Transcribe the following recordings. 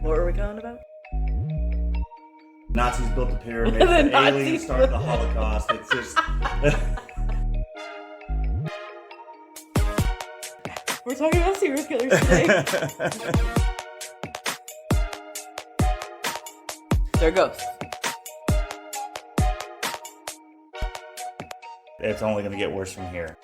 What were we going about? Nazis built the pyramids, The the Nazis aliens started the Holocaust. It's just... We're talking about serial killers today. They're ghosts. It's only going to get worse from here.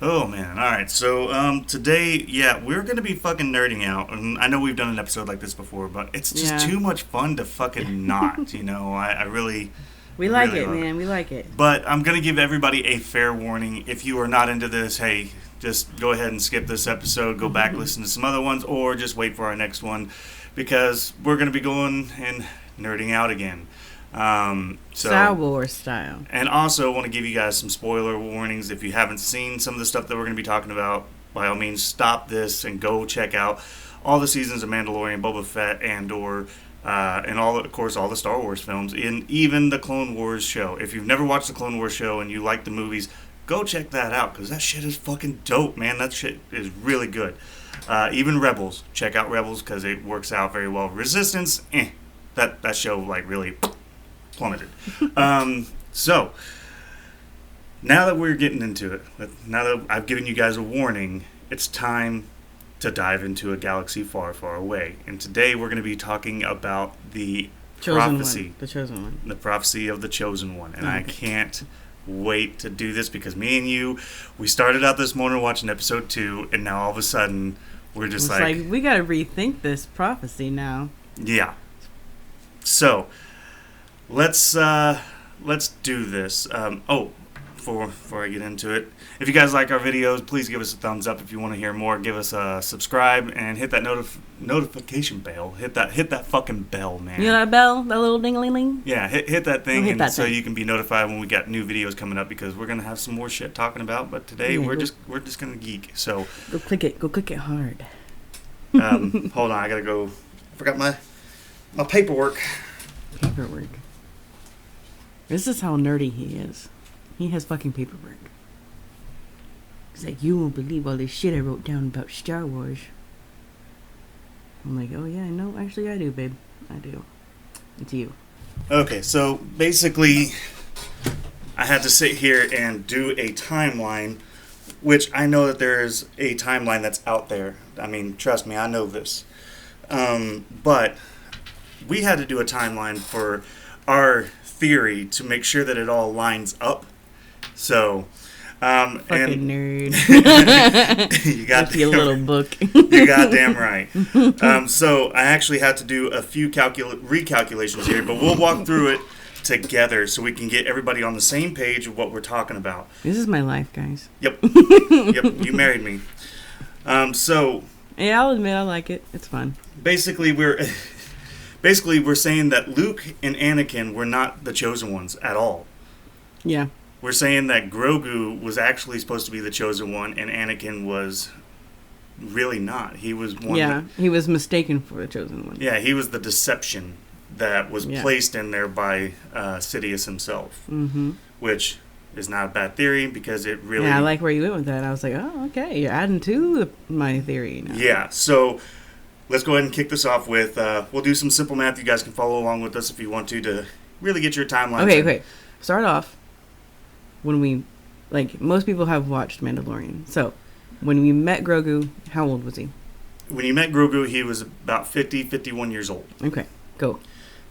Oh man, alright, so today, we're gonna be fucking nerding out, and I know we've done an episode like this before, but it's just too much fun to fucking not, you know, I really... We like really it, man, we like it. But I'm gonna give everybody a fair warning. If you are not into this, hey, just go ahead and skip this episode, go back, listen to some other ones, or just wait for our next one, because we're gonna be going and nerding out again. Star Wars style. And also want to give you guys some spoiler warnings. If you haven't seen some of the stuff that we're going to be talking about, by all means stop this and go check out all the seasons of Mandalorian, Boba Fett, Andor, and of course all the Star Wars films, and even the Clone Wars show. If you've never watched the Clone Wars show and you like the movies, go check that out, because that shit is fucking dope, man. That shit is really good. Even Rebels, check out Rebels, because it works out very well. Resistance, that show like really plummeted. So now that we're getting into it, now that I've given you guys a warning, it's time to dive into a galaxy far, far away. And today we're going to be talking about the prophecy. The Chosen One. The prophecy of the Chosen One. And I can't wait to do this, because me and you, we started out this morning watching episode 2, and now all of a sudden we're just like we got to rethink this prophecy now. Yeah. So let's do this. Before I get into it, if you guys like our videos, please give us a thumbs up. If you want to hear more, give us a subscribe and hit that notification bell. Hit that fucking bell, man. You know that bell, that little ding-a-ling-ling? Yeah, hit that thing, so thing. you can be notified when we got new videos coming up, because we're gonna have some more shit talking about. But today we're just gonna geek. So go click it hard. Hold on, I gotta go. I forgot my paperwork. This is how nerdy he is. He has fucking paperwork. He's like, you won't believe all this shit I wrote down about Star Wars. I'm like, oh yeah, no, actually I do, babe. I do. It's you. Okay, so basically, I had to sit here and do a timeline, which I know that there is a timeline that's out there. I mean, trust me, I know this. But we had to do a timeline for our theory to make sure that it all lines up. So, fucking and nerd. you got your little book. You goddamn right. So I actually had to do a few recalculations here, but we'll walk through it together so we can get everybody on the same page of what we're talking about. This is my life, guys. Yep. You married me. So yeah, I'll admit I like it. It's fun. Basically, we're saying that Luke and Anakin were not the chosen ones at all. Yeah. We're saying that Grogu was actually supposed to be the chosen one, and Anakin was really not. He was one. Yeah, he was mistaken for the chosen one. Yeah, he was the deception that was placed in there by Sidious himself, which is not a bad theory, because it really... Yeah, I like where you went with that. I was like, oh, okay, you're adding to my theory now. Yeah, so let's go ahead and kick this off with... we'll do some simple math. You guys can follow along with us if you want to really get your timeline. Okay. Start off when we... Like, most people have watched Mandalorian. So, when we met Grogu, how old was he? When you met Grogu, he was about 51 years old. Okay, go.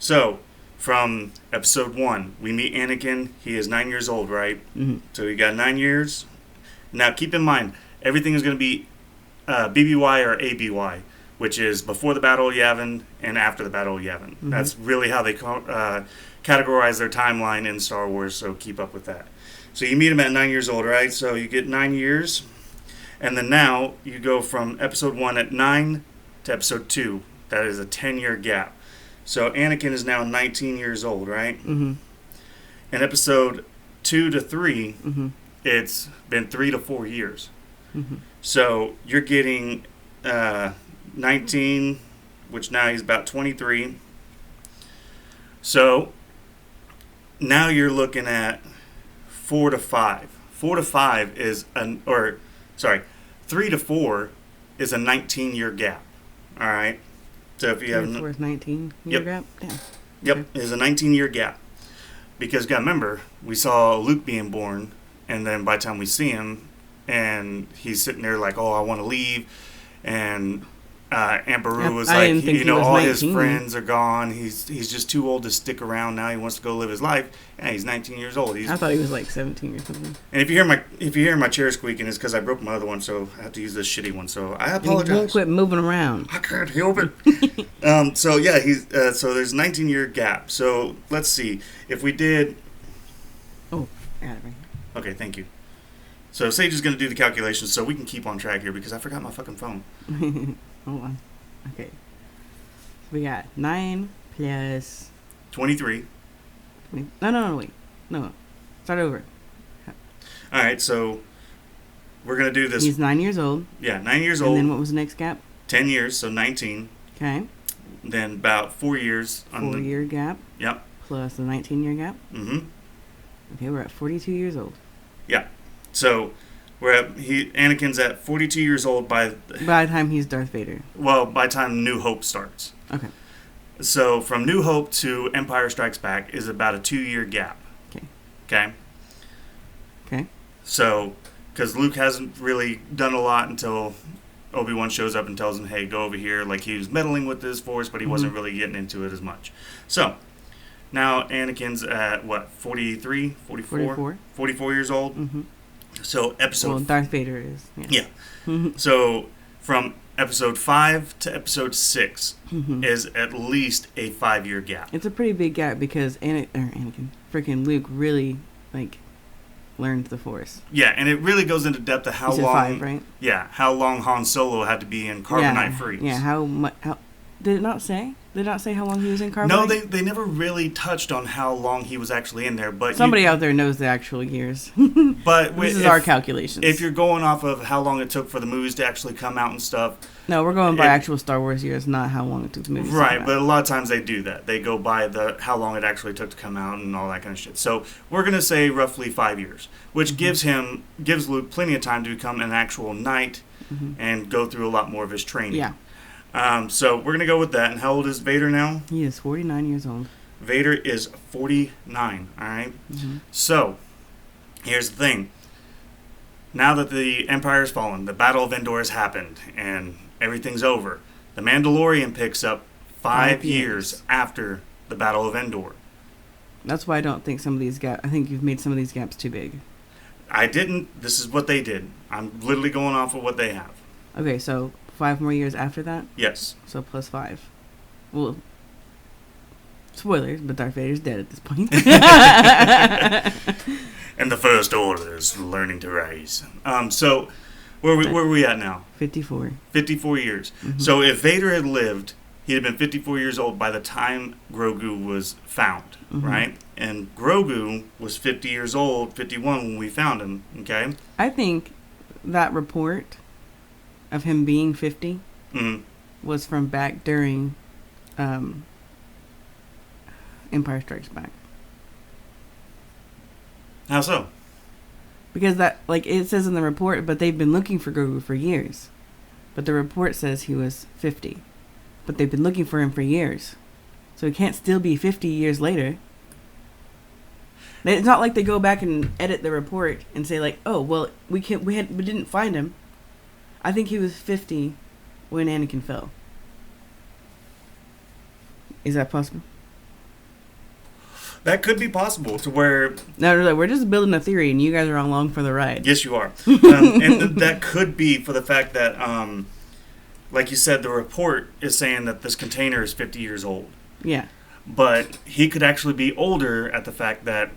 So, from episode 1, we meet Anakin. He is 9 years old, right? Mm-hmm. So, he got 9 years. Now, keep in mind, everything is going to be BBY or ABY, which is before the Battle of Yavin and after the Battle of Yavin. Mm-hmm. That's really how they categorize their timeline in Star Wars, so keep up with that. So you meet him at 9 years old, right? So you get 9 years, and then now you go from episode 1 at 9 to episode 2. That is a 10-year gap. So Anakin is now 19 years old, right? Mm-hmm. In episode 2 to 3, it's been 3 to 4 years. Mm-hmm. So you're getting 19, which now he's about 23. So now you're looking at 4 to 5. 4 to 5 is sorry, 3 to 4 is a 19-year gap. All right. So if you have, Worth 19 year Yep. gap. Damn. yep, Okay. is a 19-year gap. Because, gotta remember, we saw Luke being born, and then by the time we see him, and he's sitting there like, oh, I want to leave, and Aunt Beru Yep, was I like, didn't think you he know, was all his 19. friends are gone. He's just too old to stick around now. He wants to go live his life. Yeah, he's 19 years old. I thought he was like 17 or something. And if you hear my chair squeaking, it's because I broke my other one, so I have to use this shitty one. So I You won't apologize. quit moving around. I can't help it. So yeah, he's so there's a 19-year gap. So let's see if we did. Oh, I got it right Okay, thank you. So Sage is going to do the calculations so we can keep on track here because I forgot my fucking phone. here. Hold on. Okay. We got 9 plus 23. 20. No, wait. No. Start over. All right, so we're going to do this. He's 9 years old. Yeah, 9 years And old, then what was the next gap? 10 years, so 19. Okay. Then about 4 years. 4 year gap Yep. plus the 19 year gap. Mm-hmm. Okay, we're at 42 years old. Yeah. So Anakin's at 42 years old by By the time he's Darth Vader. the time New Hope starts. Okay. So from New Hope to Empire Strikes Back is about a 2-year gap. Okay. Okay. Okay. So, because Luke hasn't really done a lot until Obi-Wan shows up and tells him, hey, go over here. Like, he was meddling with his Force, but he wasn't really getting into it as much. So, now Anakin's at, 43, 44? 44. 44 years old. Mm-hmm. So, Well, Darth Vader is. Yeah. Mm-hmm. So, from episode 5 to episode 6 Mm-hmm. is at least a 5-year gap. It's a pretty big gap because Anakin, freaking Luke, really learned the Force. Yeah, and it really goes into depth of how You said long. 5, right? Yeah, how long Han Solo had to be in carbonite freeze. Yeah. How much? How did it not say? Did it not say how long he was in carbonite? No, they never really touched on how long he was actually in there. But Somebody out there knows the actual years. But This is our calculations. If you're going off of how long it took for the movies to actually come out and stuff, No, we're going by actual Star Wars years, not how long it took the movie. right? But a lot of times they do that. They go by the how long it actually took to come out and all that kind of shit. So we're gonna say roughly 5 years, which gives Luke plenty of time to become an actual knight and go through a lot more of his training. Yeah, So we're gonna go with that. And how old is Vader now? he is 49 years old. Vader is 49. All right. Mm-hmm. So here's the thing. Now that the Empire has fallen, the Battle of Endor has happened, and everything's over, the Mandalorian picks up 5 years after the Battle of Endor. That's why I don't think some of these gaps. I think you've made some of these gaps too big. I didn't. This is what they did. I'm literally going off of what they have. Okay, so 5 more years after that. Yes. So plus 5. Well, spoilers, but Darth Vader's dead at this point. And the First Order is learning to rise. So where are we at now? 54. 54 years. Mm-hmm. So if Vader had lived, he'd have been 54 years old by the time Grogu was found, right? And Grogu was 50 years old, 51 when we found him, okay? I think that report of him being 50 Mm-hmm. was from back during Empire Strikes Back. How so? Because that, it says in the report, but they've been looking for Grogu for years. But the report says he was 50. But they've been looking for him for years. So he can't still be 50 years later. It's not like they go back and edit the report and say oh, well, we didn't find him. I think he was 50 when Anakin fell. Is that possible? That could be possible to where... No, we're just building a theory, and you guys are along for the ride. Yes, you are. And that could be for the fact that, like you said, the report is saying that this container is 50 years old. Yeah. But he could actually be older at the fact that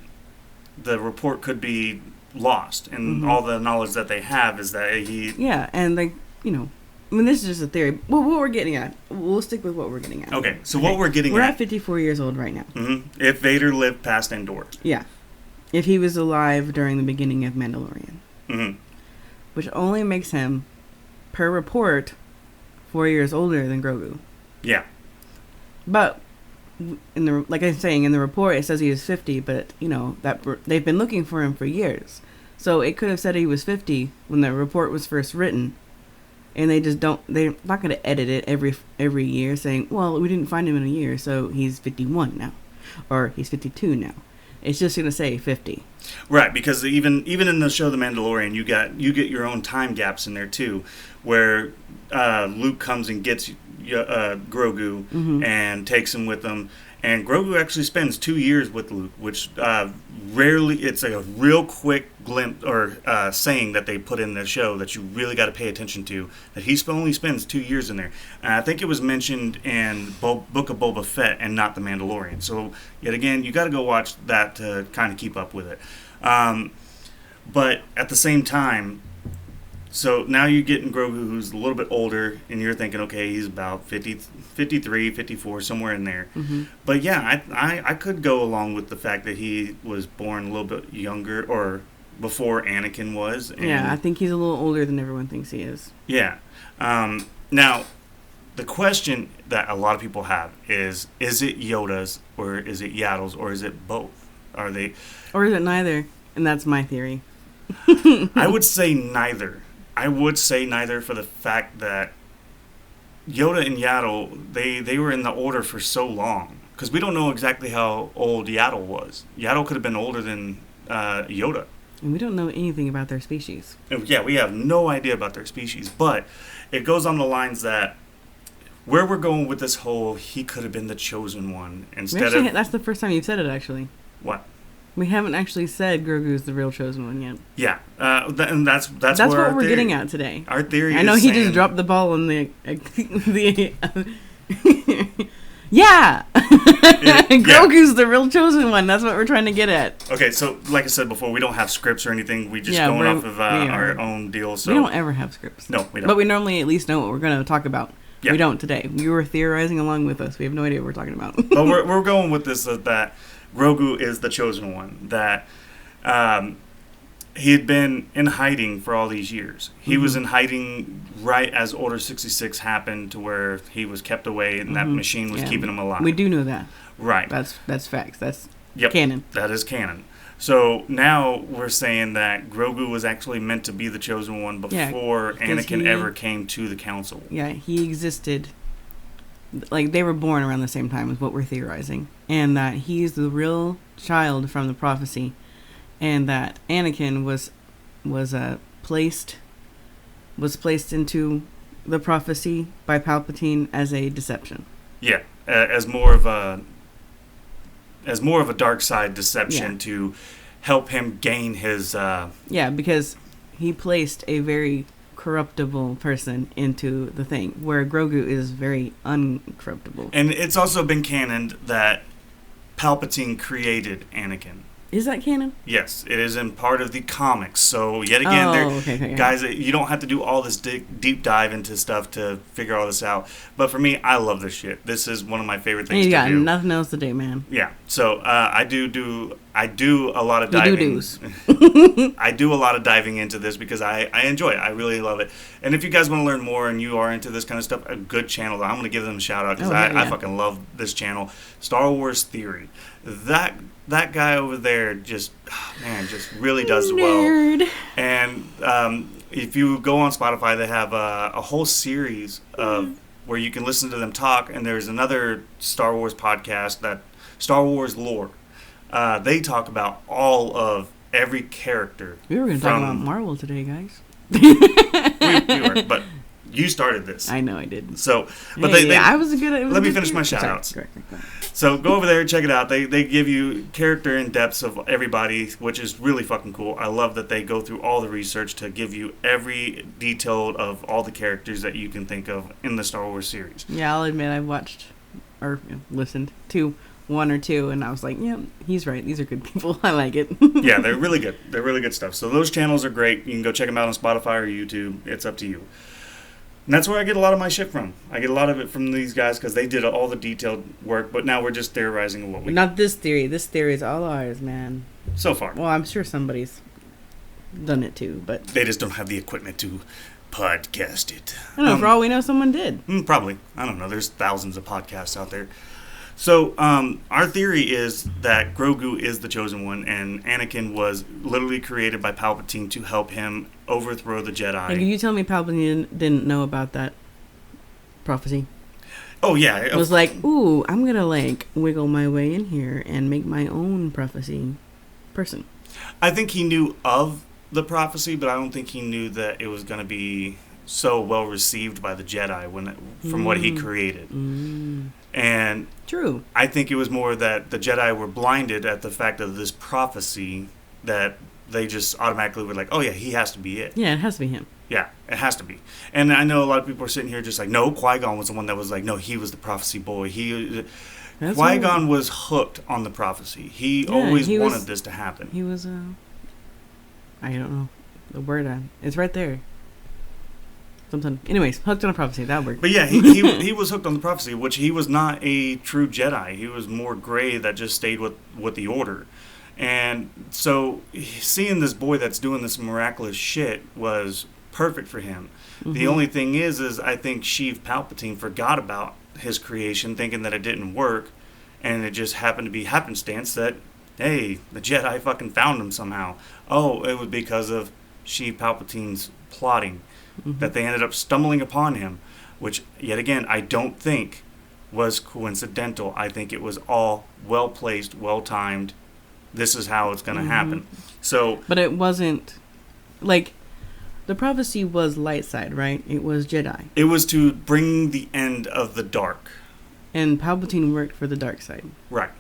the report could be lost. And all the knowledge that they have is that he... Yeah, and this is just a theory. Well, what we're getting at, we'll stick with what we're getting at. Okay, so what we're getting we're at... at 54 years old right now. Mm-hmm. If Vader lived past Endor. Yeah. If he was alive during the beginning of Mandalorian. Mm-hmm. Which only makes him, per report, 4 years older than Grogu. Yeah. But, like I'm saying, in the report it says he is 50, but, that they've been looking for him for years. So it could have said he was 50 when the report was first written. And they just don't, they're not going to edit it every year saying, well, we didn't find him in a year, so he's 51 now. Or he's 52 now. It's just going to say 50. Right, because even in the show The Mandalorian, you get your own time gaps in there too, where Luke comes and gets Grogu and takes him with him, and Grogu actually spends 2 years with Luke, which rarely, it's like a real quick glimpse or saying that they put in the show that you really got to pay attention to, that he only spends 2 years in there. And I think it was mentioned in Book of Boba Fett and not The Mandalorian. So yet again, you got to go watch that to kind of keep up with it. But at the same time, so now you're getting Grogu, who's a little bit older, and you're thinking, okay, he's about 50, 53, 54, somewhere in there. Mm-hmm. But yeah, I could go along with the fact that he was born a little bit younger, or before Anakin was. And yeah, I think he's a little older than everyone thinks he is. yeah. Now, the question that a lot of people have is it Yoda's, or is it Yaddle's, or is it both? Are they... Or is it neither? And that's my theory. I would say neither. I would say neither for the fact that Yoda and Yaddle, they were in the order for so long. Because we don't know exactly how old Yaddle was. Yaddle could have been older than Yoda. And we don't know anything about their species. Yeah, we have no idea about their species. But it goes on the lines that where we're going with this whole, he could have been the chosen one. Instead of... That's the first time you've said it, actually. What? We haven't actually said Grogu's the real chosen one yet. Yeah, and that's what we're getting at today. Our theory. I know is he saying, just dropped the ball on the yeah. Grogu's the real chosen one. That's what we're trying to get at. Okay, so like I said before, we don't have scripts or anything. We just going off of our own deal. So we don't ever have scripts. No, we don't. But we normally at least know what we're going to talk about. Yeah. We don't today. You were theorizing along with us. We have no idea what we're talking about. But we're going with this that Grogu is the chosen one. That he had been in hiding for all these years. He was in hiding right as Order 66 happened, to where he was kept away and that machine was keeping him alive. We do know that. Right. That's facts. That's Yep, canon. that is canon. So now we're saying that Grogu was actually meant to be the chosen one before Anakin ever came to the council. Yeah, he existed. Like, they were born around the same time is what we're theorizing. And that he's the real child from the prophecy. And that Anakin was placed into the prophecy by Palpatine as a deception. Yeah, as more of a dark side deception to help him gain his... Yeah, because he placed a very corruptible person into the thing, where Grogu is very uncorruptible. And it's also been canoned that Palpatine created Anakin. Is that canon? Yes, it is in part of the comics. So yet again, guys, you don't have to do all this deep dive into stuff to figure all this out. But for me, I love this shit. This is one of my favorite things to do. You got nothing else to do, man. Yeah. So I do a lot of diving. I do a lot of diving into this because I enjoy it. I really love it. And if you guys want to learn more and you are into this kind of stuff, a good channel, I'm going to give them a shout out because I fucking love this channel. Star Wars Theory. That guy over there just really does well. And if you go on Spotify, they have a whole series of where you can listen to them talk. And there's another Star Wars podcast, that Star Wars Lore. They talk about all of every character. We were going to talk about Marvel today, guys. we were, but you started this. I know I did. So, but I was a good. Let me finish my shout outs. So go over there and check it out. They give you character in depths of everybody, which is really fucking cool. I love that they go through all the research to give you every detail of all the characters that you can think of in the Star Wars series. Yeah, I'll admit I watched or listened to one or two, and I was like, yeah, he's right. These are good people. I like it. Yeah, they're really good. They're really good stuff. So those channels are great. You can go check them out on Spotify or YouTube. It's up to you. And that's where I get a lot of my shit from. I get a lot of it from these guys because they did all the detailed work, but now we're just theorizing what we... Not this theory. This theory is all ours, man. So far. Well, I'm sure somebody's done it too, but... They just don't have the equipment to podcast it. I don't know. For all we know, someone did. Probably. I don't know. There's thousands of podcasts out there. So, our theory is that Grogu is the chosen one, and Anakin was literally created by Palpatine to help him overthrow the Jedi. And you tell me Palpatine didn't know about that prophecy? Oh yeah, It was like, ooh, I'm gonna like wiggle my way in here and make my own prophecy person. I think he knew of the prophecy, but I don't think he knew that it was going to be so well received by the Jedi from what he created. And True. I think it was more that the Jedi were blinded at the fact of this prophecy that they just automatically were like, oh yeah, he has to be it. Yeah, it has to be him. Yeah, it has to be. And I know a lot of people are sitting here just like, no, Qui-Gon was the one that was like, no, he was the prophecy boy. That's Qui-Gon was hooked on the prophecy. He always wanted this to happen. He was, I don't know the word. It's right there. Something. Anyways, hooked on a prophecy. That worked. But yeah, he was hooked on the prophecy, which he was not a true Jedi. He was more gray that just stayed with the Order. And so seeing this boy that's doing this miraculous shit was perfect for him. Mm-hmm. The only thing is I think Sheev Palpatine forgot about his creation, thinking that it didn't work, and it just happened to be happenstance that, hey, the Jedi fucking found him somehow. Oh, it was because of Sheev Palpatine's plotting that they ended up stumbling upon him, which, yet again, I don't think was coincidental. I think it was all well-placed, well-timed. This is how it's going to happen. So, but it wasn't, like, the prophecy was light side, right? It was Jedi. It was to bring the end of the dark. And Palpatine worked for the dark side. Right.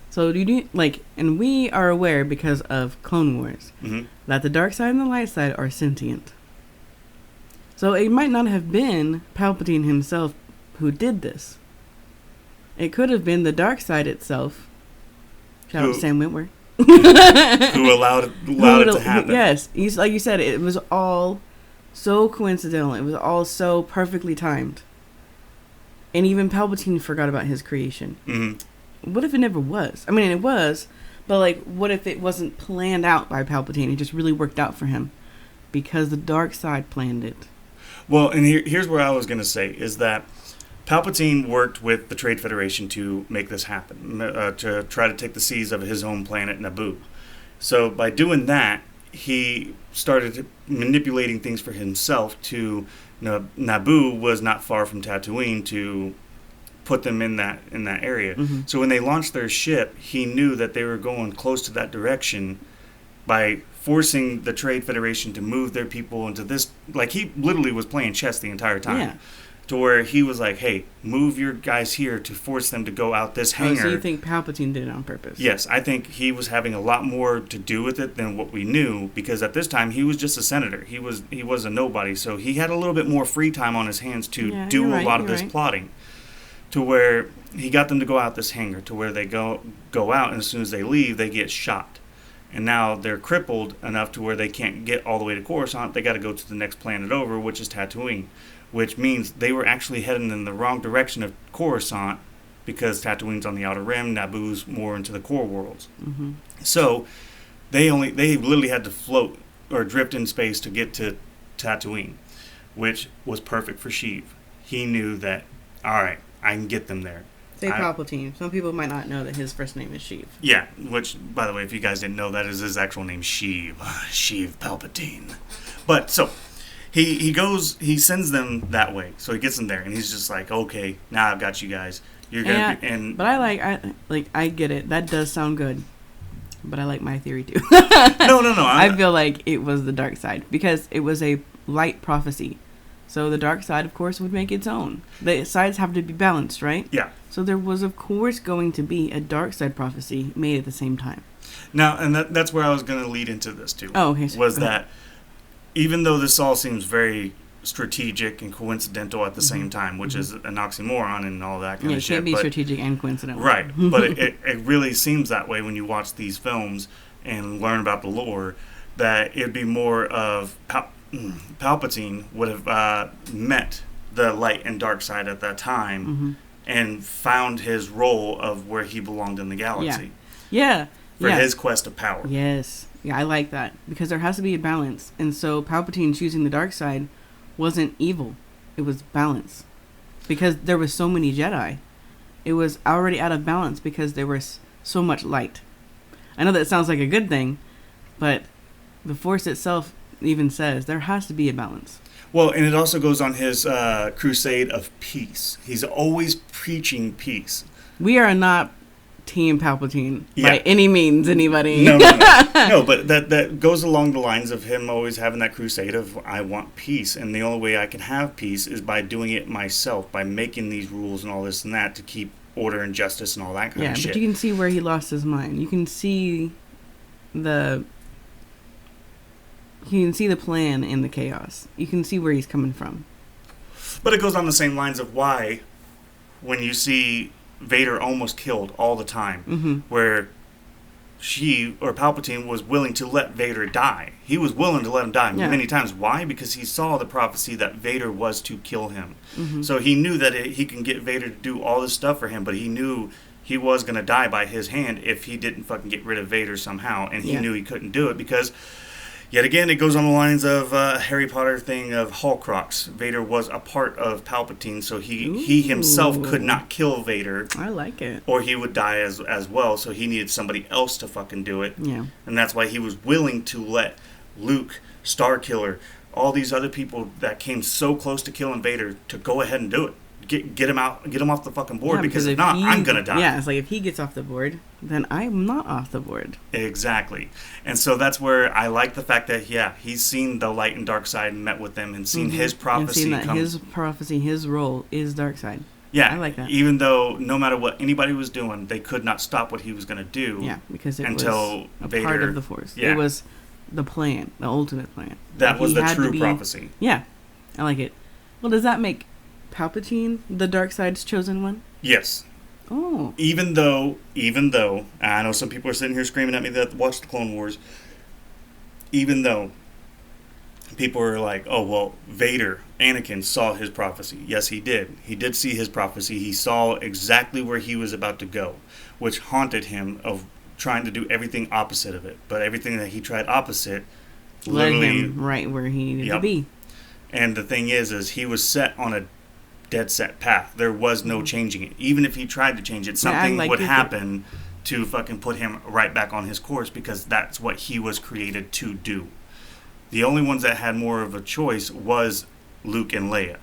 So and we are aware because of Clone Wars that the dark side and the light side are sentient. So it might not have been Palpatine himself who did this. It could have been the dark side itself. Shout out to Sam Witwer. Who allowed it to happen. Yes. Like you said, it was all so coincidental. It was all so perfectly timed. And even Palpatine forgot about his creation. Mm-hmm. What if it never was? I mean, it was, but like, what if it wasn't planned out by Palpatine? It just really worked out for him because the dark side planned it. Well, and here's where I was going to say is that Palpatine worked with the Trade Federation to make this happen, to try to take the seas of his home planet, Naboo. So by doing that, he started manipulating things for himself to, Naboo was not far from Tatooine to put them in that area. Mm-hmm. So when they launched their ship, he knew that they were going close to that direction by forcing the Trade Federation to move their people into this. Like, he literally was playing chess the entire time. Yeah. To where he was like, hey, move your guys here to force them to go out this hangar. So you think Palpatine did it on purpose? Yes, I think he was having a lot more to do with it than what we knew, because at this time he was just a senator. He was a nobody, so he had a little bit more free time on his hands to do a lot of this plotting. To where he got them to go out this hangar, to where they go out, and as soon as they leave, they get shot. And now they're crippled enough to where they can't get all the way to Coruscant. They got to go to the next planet over, which is Tatooine. Which means they were actually heading in the wrong direction of Coruscant, because Tatooine's on the outer rim, Naboo's more into the core worlds. Mm-hmm. So they literally had to float or drift in space to get to Tatooine, which was perfect for Sheev. He knew that, all right, I can get them there. Say Palpatine. Some people might not know that his first name is Sheev. Yeah, which, by the way, if you guys didn't know, that is his actual name, Sheev. Sheev Palpatine. But, so... He sends them that way, so he gets them there, and he's just like, okay, now I've got you guys. You're gonna but I get it. That does sound good, but I like my theory too. No. I feel like it was the dark side because it was a light prophecy, so the dark side, of course, would make its own. The sides have to be balanced, right? Yeah. So there was, of course, going to be a dark side prophecy made at the same time. Now, and that's where I was going to lead into this too. Oh, okay. Was that. Even though this all seems very strategic and coincidental at the same time, which is an oxymoron and all that kind of shit. It can't be strategic and coincidental. Right. But it really seems that way when you watch these films and learn about the lore, that it'd be more of Palpatine would have met the light and dark side at that time and found his role of where he belonged in the galaxy. Yeah. For his quest of power. Yes. Yeah, I like that. Because there has to be a balance. And so Palpatine choosing the dark side wasn't evil. It was balance. Because there was so many Jedi. it was already out of balance because there was so much light. I know that sounds like a good thing, but the Force itself even says there has to be a balance. Well, and it also goes on his crusade of peace. He's always preaching peace. We are not Team Palpatine Yeah. by any means, anybody. No. No, but that goes along the lines of him always having that crusade of, I want peace. And the only way I can have peace is by doing it myself, by making these rules and all this and that to keep order and justice and all that kind of shit. Yeah, but you can see where he lost his mind. You can see the plan in the chaos. You can see where he's coming from. But it goes on the same lines of why, when you see Vader almost killed all the time, where she or Palpatine was willing to let Vader die. He was willing to let him die many times. Why? Because he saw the prophecy that Vader was to kill him. So he knew that he can get Vader to do all this stuff for him, but he knew he was going to die by his hand if he didn't fucking get rid of Vader somehow. And he knew he couldn't do it because, yet again, it goes on the lines of Harry Potter thing of Horcrux. Vader was a part of Palpatine, so he himself could not kill Vader. I like it. Or he would die as well, so he needed somebody else to fucking do it. Yeah. And that's why he was willing to let Luke, Starkiller, all these other people that came so close to killing Vader to go ahead and do it. Get him out, get him off the fucking board, because if not, I'm gonna die. Yeah, it's like if he gets off the board, then I'm not off the board. Exactly. And so that's where I like the fact that, he's seen the light and dark side and met with them and seen his prophecy and seen that come. his prophecy, his role is dark side. Yeah, I like that. Even though no matter what anybody was doing, they could not stop what he was going to do. Yeah, because it until was a Vader, part of the Force. Yeah. It was the plan, the ultimate plan. That was He the had to true be- prophecy. Yeah, I like it. Well, does that make Palpatine the dark side's chosen one? Yes. Oh. Even though, I know some people are sitting here screaming at me that watch the Clone Wars, even though people are like, oh, well, Vader, Anakin saw his prophecy. Yes, he did. He did see his prophecy. He saw exactly where he was about to go, which haunted him of trying to do everything opposite of it. But everything that he tried opposite Led literally him right where he needed to Yep. be. And the thing is he was set on a dead set path. There was no changing it. Even if he tried to change it, something would happen to fucking put him right back on his course, because that's what he was created to do. The only ones that had more of a choice was Luke and Leia,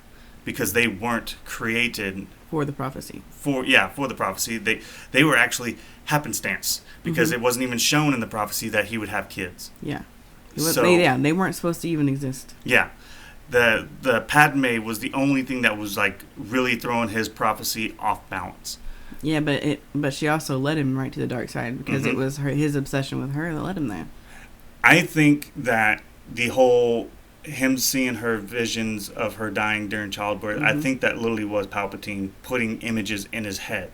because they weren't created For the prophecy. for the prophecy. They were actually happenstance, because it wasn't even shown in the prophecy that he would have kids. Yeah. So- They weren't supposed to even exist. Yeah. The Padme was the only thing that was like really throwing his prophecy off balance. Yeah, but she also led him right to the dark side because it was his obsession with her that led him there. I think that the whole him seeing her visions of her dying during childbirth, I think that literally was Palpatine putting images in his head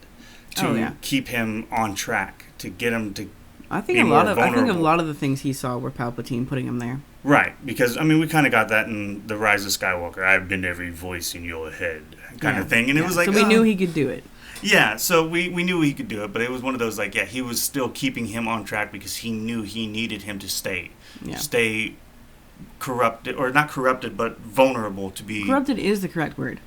to keep him on track, to get him to I think be a more lot vulnerable. of the things he saw were Palpatine putting him there. Right, because I mean we kind of got that in The Rise of Skywalker. I've been every voice in your head kind of thing, and it was like, so we knew he could do it. Yeah, so we knew he could do it, but it was one of those like, he was still keeping him on track because he knew he needed him to stay corrupted, or not corrupted, but vulnerable to be. Corrupted is the correct word,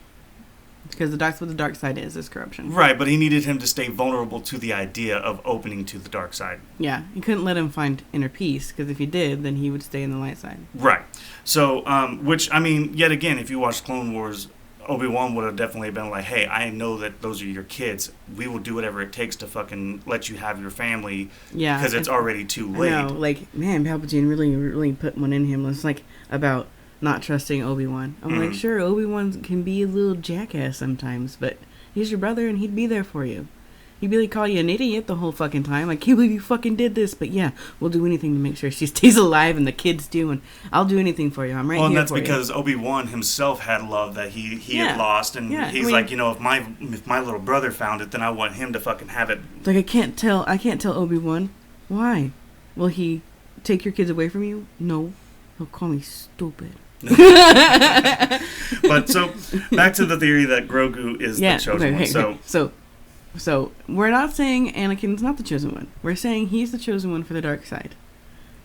because that's what the dark side is corruption. Right, but he needed him to stay vulnerable to the idea of opening to the dark side. Yeah, he couldn't let him find inner peace, because if he did, then he would stay in the light side. Right. So, which, I mean, yet again, if you watch Clone Wars, Obi-Wan would have definitely been like, hey, I know that those are your kids. We will do whatever it takes to fucking let you have your family. Yeah. Because it's already too late. I know, like, man, Palpatine really put one in him. It's like about not trusting Obi-Wan. I'm like, sure, Obi-Wan can be a little jackass sometimes, but he's your brother and he'd be there for you. He'd be like, call you an idiot the whole fucking time. I can't believe you fucking did this. But yeah, we'll do anything to make sure she stays alive and the kids do. And I'll do anything for you. I'm right here for you. Well, and that's because Obi-Wan himself had love that he had lost. And he's like, if my little brother found it, then I want him to fucking have it. Like, I can't tell Obi-Wan. Why? Will he take your kids away from you? No. He'll call me stupid. But so, back to the theory that Grogu is the chosen one. So, we're not saying Anakin's not the chosen one. We're saying he's the chosen one for the dark side.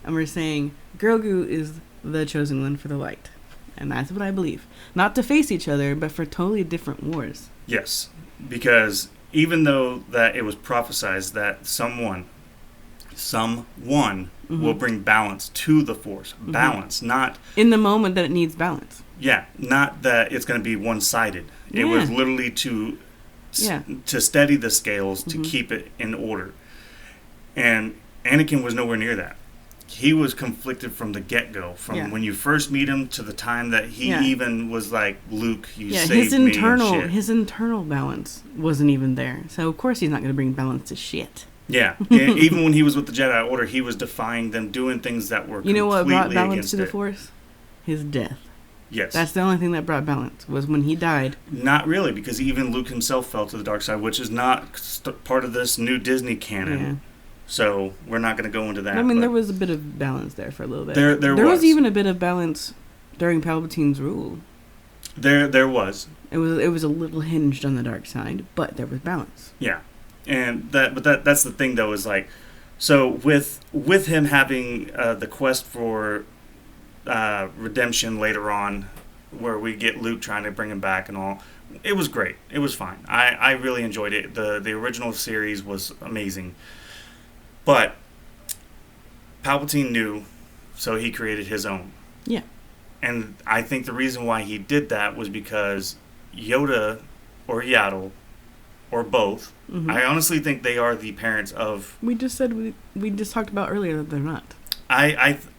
And we're saying Grogu is the chosen one for the light. And that's what I believe. Not to face each other, but for totally different wars. Yes, because even though that it was prophesized that someone will bring balance to the Force. Balance, not in the moment that it needs balance. Yeah, not that it's going to be one-sided. It was literally to steady the scales, to keep it in order. And Anakin was nowhere near that. He was conflicted from the get-go, from when you first meet him to the time that he even was like, Luke, you saved me and shit. His internal balance wasn't even there. So, of course, he's not going to bring balance to shit. Yeah, even when he was with the Jedi Order, he was defying them, doing things that were completely against it. You know what brought balance to the Force? His death. Yes. That's the only thing that brought balance, was when he died. Not really, because even Luke himself fell to the dark side, which is not part of this new Disney canon. Yeah. So we're not going to go into that. I mean, there was a bit of balance there for a little bit. There was even a bit of balance during Palpatine's rule. There was. It was a little hinged on the dark side, but there was balance. Yeah. And that's the thing, though, is like, so with him having the quest for redemption later on, where we get Luke trying to bring him back and all, it was great. It was fine. I really enjoyed it. The original series was amazing. But Palpatine knew, so he created his own. Yeah. And I think the reason why he did that was because Yoda or Yaddle, or both, I honestly think they are the parents of... We just talked about earlier that they're not.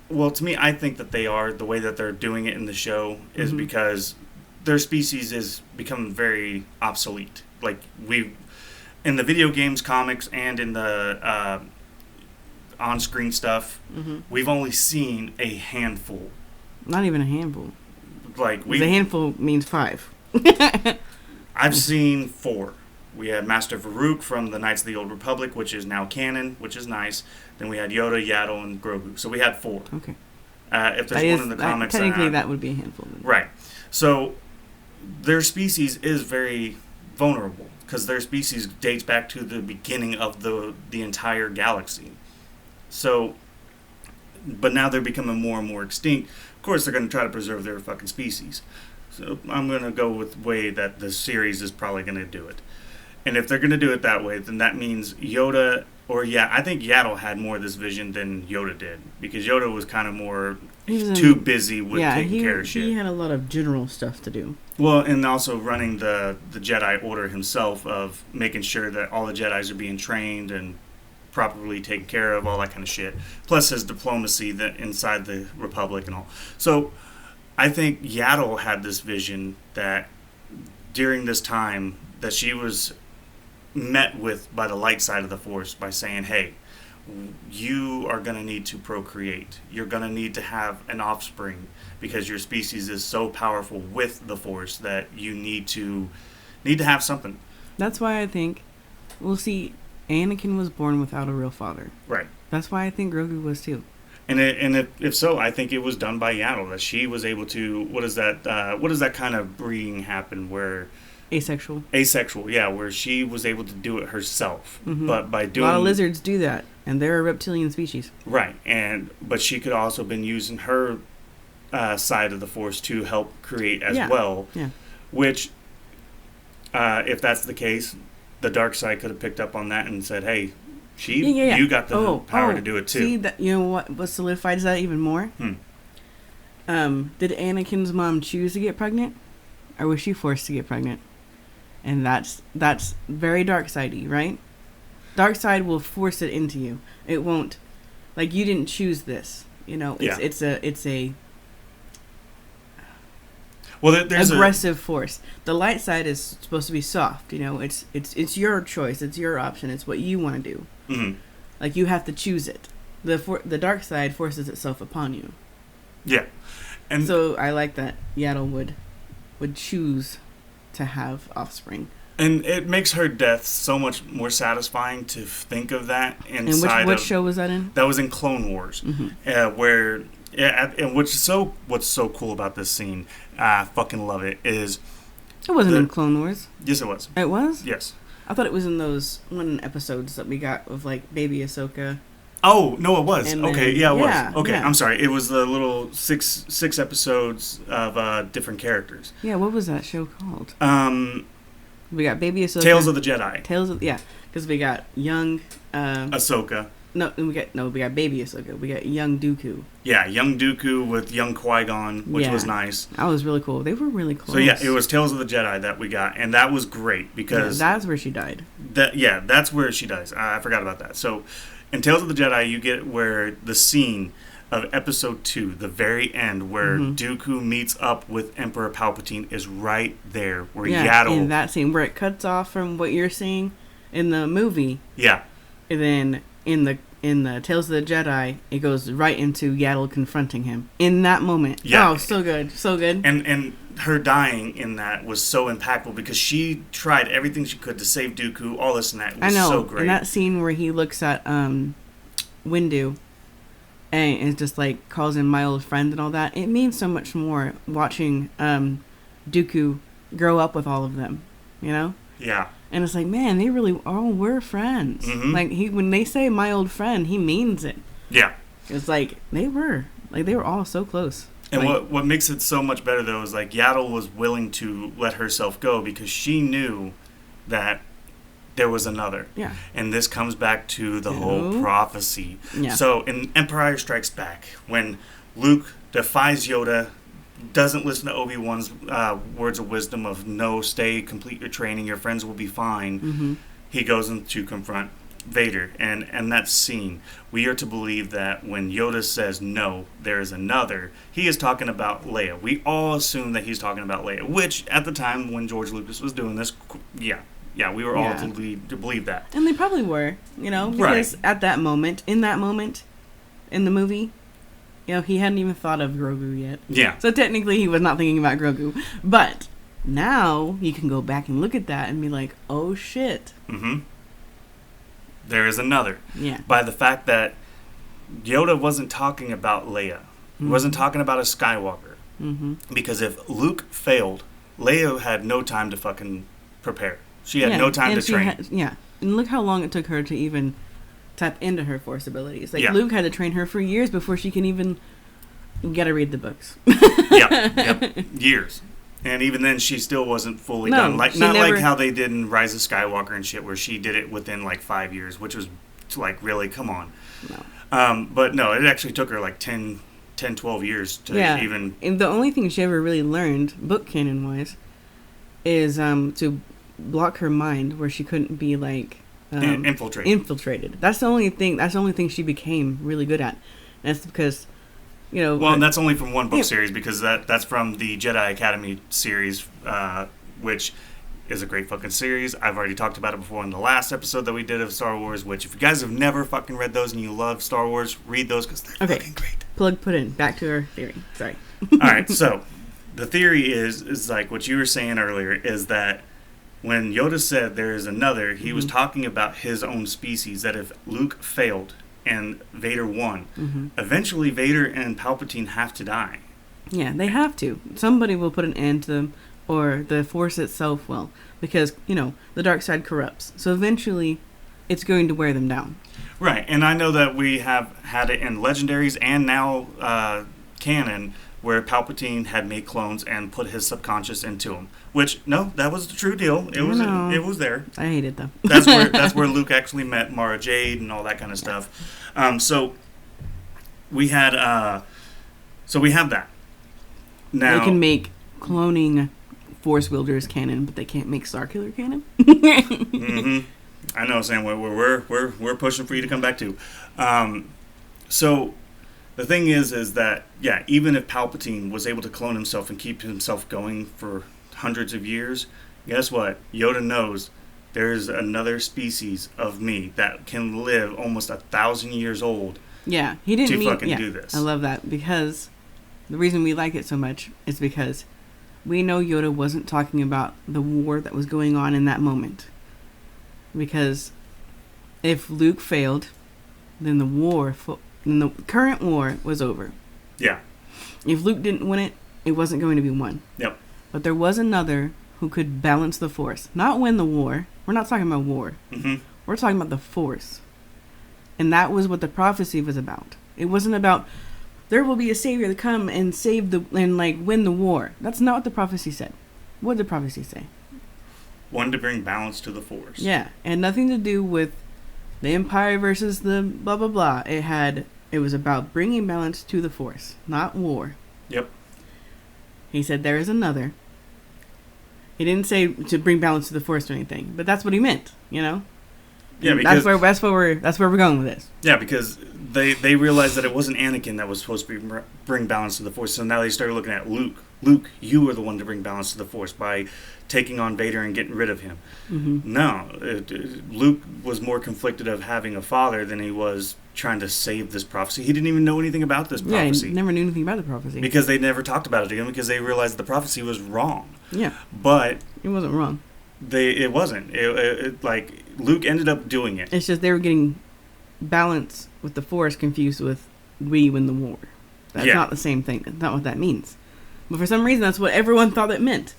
Well, to me, I think that they are. The way that they're doing it in the show is because their species is becoming very obsolete. Like, in the video games, comics, and in the on-screen stuff, we've only seen a handful. Not even a handful. Like, the handful means 5. I've seen 4. We had Master Farouk from the Knights of the Old Republic, which is now canon, which is nice. Then we had Yoda, Yaddle, and Grogu. So we had 4. Okay. If there's one in the comics... Technically, that would be a handful. Then. Right. So their species is very vulnerable, because their species dates back to the beginning of the entire galaxy. So, but now they're becoming more and more extinct. Of course, they're going to try to preserve their fucking species. So I'm going to go with the way that the series is probably going to do it. And if they're going to do it that way, then that means Yoda, I think Yaddle had more of this vision than Yoda did. Because Yoda was kind of more too busy with taking care of shit. He had a lot of general stuff to do. Well, and also running the Jedi Order himself, of making sure that all the Jedis are being trained and properly taken care of, all that kind of shit. Plus his diplomacy inside the Republic and all. So I think Yaddle had this vision that during this time that she was met with by the light side of the Force by saying, hey, you are going to need to procreate. You're going to need to have an offspring because your species is so powerful with the Force that you need to have something. That's why I think, we'll see, Anakin was born without a real father. Right. That's why I think Grogu was too. And if so, I think it was done by Yaddle, that she was able to, what does that kind of breeding happen where... Asexual, yeah, where she was able to do it herself. But by doing... A lot of lizards do that, and they're a reptilian species. Right, but she could also been using her side of the Force to help create as well. Yeah. Which, if that's the case, the dark side could have picked up on that and said, hey, you got the power to do it too. See, that, you know what solidifies that even more? Did Anakin's mom choose to get pregnant? Or was she forced to get pregnant? And that's very dark-sidey, right? Dark side will force it into you. It won't, like, you didn't choose this. You know, it's a there's aggressive force. The light side is supposed to be soft. You know, it's your choice. It's your option. It's what you want to do. Mm-hmm. Like, you have to choose it. The dark side forces itself upon you. Yeah, and so I like that Yaddle would choose to have offspring. And it makes her death so much more satisfying to think of that inside. And which show was that in? That was in Clone Wars, where and what's so cool about this scene, I fucking love it, is it wasn't in Clone Wars. Yes, it was. It was? Yes. I thought it was in those episodes that we got of like baby Ahsoka. Oh no, it was. And okay, then, it was. Okay, yeah. I'm sorry. It was the little six episodes of different characters. Yeah, what was that show called? We got Baby Ahsoka. Tales of the Jedi. Because we got young Ahsoka. we got Baby Ahsoka. We got young Dooku. Yeah, young Dooku with young Qui-Gon, which was nice. That was really cool. They were really close. So yeah, it was Tales of the Jedi that we got, and that was great because that's where she died. That's where she dies. I forgot about that. So in Tales of the Jedi, you get where the scene of Episode 2, the very end, where Dooku meets up with Emperor Palpatine, is right there. Where Yaddle, in that scene where it cuts off from what you're seeing in the movie. Yeah. And then in the Tales of the Jedi, it goes right into Yaddle confronting him in that moment. Yeah. Oh, so good, so good. And her dying in that was so impactful because she tried everything she could to save Dooku. All this and that was so great. In that scene where he looks at Windu and is just like calls him my old friend and all that, it means so much more watching Dooku grow up with all of them, you know? Yeah. And it's like, man, they really all were friends. Mm-hmm. Like when they say my old friend, he means it. Yeah. It's like they were all so close. And like, what makes it so much better though is like Yaddle was willing to let herself go because she knew that there was another. Yeah. And this comes back to the whole prophecy. Yeah. So in Empire Strikes Back, when Luke defies Yoda, doesn't listen to Obi-Wan's words of wisdom of no, stay, complete your training, your friends will be fine, he goes in to confront Vader. And that scene, we are to believe that when Yoda says no, there is another, he is talking about Leia. We all assume that he's talking about Leia, which at the time when George Lucas was doing this, yeah, we were all to believe that. And they probably were, because at that moment, in the movie, he hadn't even thought of Grogu yet. Yeah. So technically he was not thinking about Grogu. But now you can go back and look at that and be like, oh shit. Mm-hmm. There is another. Yeah. By the fact that Yoda wasn't talking about Leia. He wasn't talking about a Skywalker. Mm-hmm. Because if Luke failed, Leia had no time to fucking prepare. She had no time to train. And look how long it took her to even tap into her Force abilities. Like, Yeah. Luke had to train her for years before she can even... You gotta read the books. Yep. Years. And even then, she still wasn't fully done. Like like how they did in Rise of Skywalker and shit, where she did it within, 5 years, which was, really, come on. No. But no, it actually took her, 10, 12 years to even... And the only thing she ever really learned, book canon-wise, is to block her mind where she couldn't be, infiltrated. That's the only thing she became really good at. And that's because... Well, and that's only from one book series because that's from the Jedi Academy series, which is a great fucking series. I've already talked about it before in the last episode that we did of Star Wars, which if you guys have never fucking read those and you love Star Wars, read those because they're fucking great. Plug put in. Back to our theory. Sorry. All right, so the theory is like what you were saying earlier, is that when Yoda said there is another, he was talking about his own species, that if Luke failed and Vader won, eventually Vader and Palpatine have to die. Yeah, they have to. Somebody will put an end to them, or the Force itself will, because, the dark side corrupts. So eventually, it's going to wear them down. Right, and I know that we have had it in Legendaries and now canon, where Palpatine had made clones and put his subconscious into them. Which, no, that was the true deal. It was there. I hate it, though. That's where Luke actually met Mara Jade and all that kind of stuff. So we had we have that. Now they can make cloning Force wielders canon, but they can't make Starkiller canon. I know, Sam. We're pushing for you to come back to. So the thing is that even if Palpatine was able to clone himself and keep himself going for hundreds of years, guess what? Yoda knows there's another species of me that can live almost 1,000 years old. Yeah, he didn't do this. I love that, because the reason we like it so much is because we know Yoda wasn't talking about the war that was going on in that moment. Because if Luke failed, then the current war was over. Yeah. If Luke didn't win it, it wasn't going to be won. Yep. But there was another who could balance the Force. Not win the war. We're not talking about war. Mm-hmm. We're talking about the Force. And that was what the prophecy was about. It wasn't about, there will be a savior to come and save win the war. That's not what the prophecy said. What did the prophecy say? One to bring balance to the Force. Yeah, and nothing to do with the Empire versus the blah blah blah. It was about bringing balance to the Force, not war. Yep. He said there is another. He didn't say to bring balance to the Force or anything, but that's what he meant, you know. Yeah, because that's where we're going with this. Yeah, because they realized that it wasn't Anakin that was supposed to bring balance to the Force, so now they started looking at Luke. Luke, you are the one to bring balance to the Force by taking on Vader and getting rid of him. Mm-hmm. No, Luke was more conflicted of having a father than he was trying to save this prophecy. He didn't even know anything about this prophecy. Yeah, he never knew anything about the prophecy. Because they never talked about it again, because they realized the prophecy was wrong. Yeah. But it wasn't wrong. It wasn't. Like, Luke ended up doing it. It's just they were getting balance with the Force confused with we win the war. That's not the same thing. That's not what that means. But for some reason, that's what everyone thought it meant.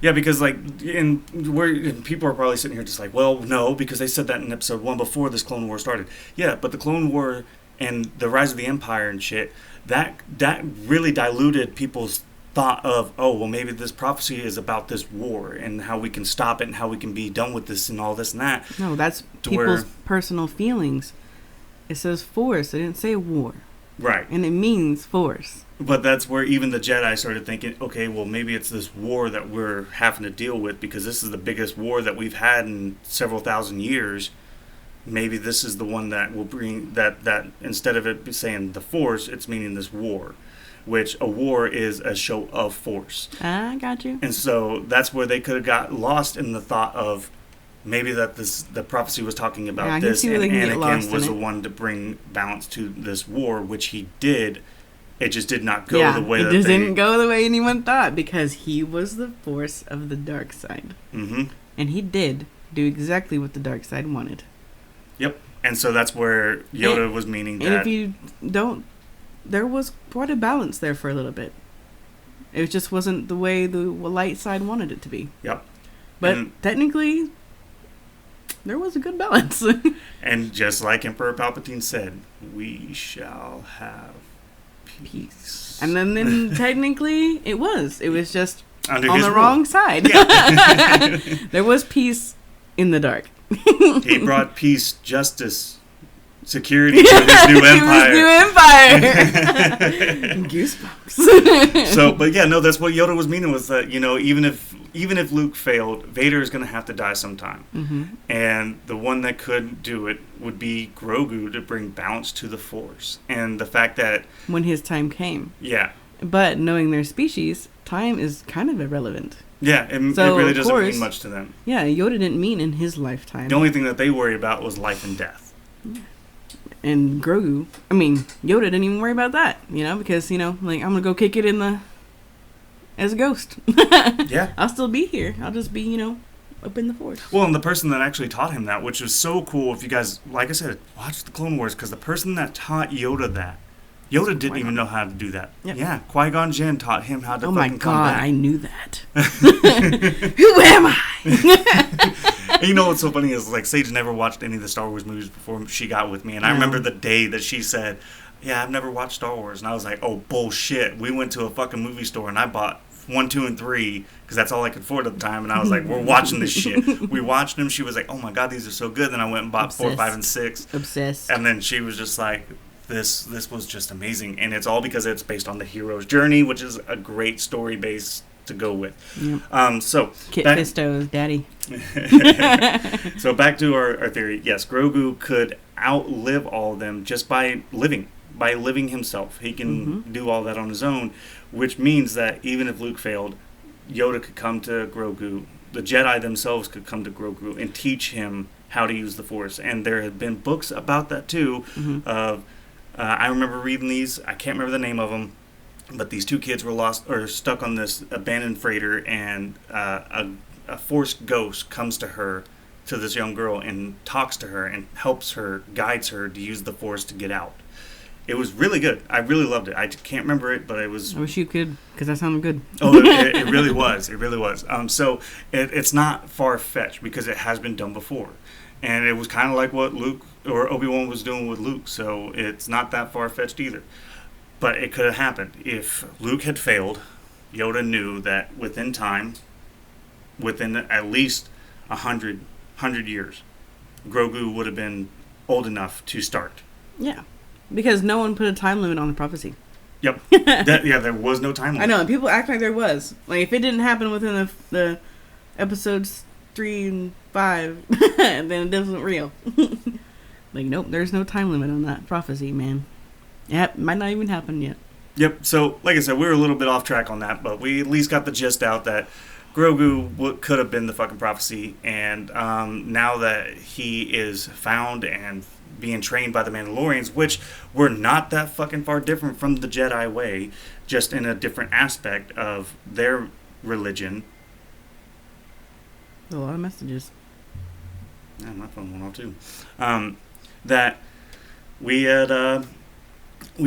Yeah, because, like, and people are probably sitting here just like, well, no, because they said that in episode 1 before this Clone War started. Yeah, but the Clone War and the rise of the Empire and shit, that really diluted people's thought of, oh, well, maybe this prophecy is about this war and how we can stop it and how we can be done with this and all this and that. No, that's people's personal feelings. It says Force. It didn't say war. Right. And it means Force. But that's where even the Jedi started thinking, okay, well, maybe it's this war that we're having to deal with because this is the biggest war that we've had in several thousand years. Maybe this is the one that will bring that instead of it saying the Force, it's meaning this war, which a war is a show of force. I got you. And so that's where they could have got lost in the thought of maybe that the prophecy was talking about this, and Anakin was the one to bring balance to this war, which he did. It just did not go the way that it just didn't go the way anyone thought because he was the Force of the dark side. Mm-hmm. And he did do exactly what the dark side wanted. Yep. And so that's where Yoda was meaning that. And if you don't, there was quite a balance there for a little bit. It just wasn't the way the light side wanted it to be. Yep. But technically, there was a good balance. And just like Emperor Palpatine said, we shall have peace. And then technically, it was just on the rule. wrong side. Yeah. There was peace in the dark. He brought peace, justice, security to his new empire. Goosebumps. So, but yeah, no, that's what Yoda was meaning was that, even if Luke failed, Vader is going to have to die sometime. Mm-hmm. And the one that could do it would be Grogu to bring balance to the Force. And the fact that when his time came. Yeah. But knowing their species, time is kind of irrelevant. Yeah, it really doesn't mean much to them. Yeah, Yoda didn't mean in his lifetime. The only thing that they worry about was life and death. And Yoda didn't even worry about that, because, like, I'm going to go kick it as a ghost. Yeah. I'll still be here. I'll just be, up in the Force. Well, and the person that actually taught him that, which was so cool, if you guys, like I said, watch the Clone Wars, because the person that taught Yoda that, Yoda didn't even know how to do that. Yep. Yeah, Qui-Gon Jinn taught him how to fucking come back. Oh my God, I knew that. Who am I? And you know what's so funny is, like, Sage never watched any of the Star Wars movies before she got with me. And I remember the day that she said, yeah, I've never watched Star Wars. And I was like, oh, bullshit. We went to a fucking movie store and I bought 1, 2, and 3 because that's all I could afford at the time. And I was like, we're watching this shit. We watched them. She was like, oh my God, these are so good. Then I went and bought 4, 5, and 6. Obsessed. And then she was just like, this was just amazing. And it's all because it's based on the hero's journey, which is a great story base to go with. Yep. So Kit Fisto's daddy. So back to our theory. Yes, Grogu could outlive all of them just by living himself. He can do all that on his own, which means that even if Luke failed, Yoda could come to Grogu. The Jedi themselves could come to Grogu and teach him how to use the Force. And there have been books about that too. I remember reading these. I can't remember the name of them, but these 2 kids were lost or stuck on this abandoned freighter, and a Force ghost comes to this young girl, and talks to her and helps her, guides her to use the Force to get out. It was really good. I really loved it. I can't remember it, but it was... I wish you could, because that sounded good. Oh, it really was. It really was. So it's not far-fetched, because it has been done before. And it was kind of like what Luke or Obi-Wan was doing with Luke, so it's not that far-fetched either. But it could have happened. If Luke had failed, Yoda knew that within time, within at least 100 years, Grogu would have been old enough to start. Yeah. Because no one put a time limit on the prophecy. Yep. There was no time limit. I know, and people act like there was. Like, if it didn't happen within the episodes 3 and 5, then it wasn't real. Like, nope, there's no time limit on that prophecy, man. Yep, might not even happen yet. Yep, so, like I said, we were a little bit off track on that, but we at least got the gist out that Grogu could have been the fucking prophecy, and now that he is found and being trained by the Mandalorians, which were not that fucking far different from the Jedi way, just in a different aspect of their religion. A lot of messages. Yeah, my phone went off too. That we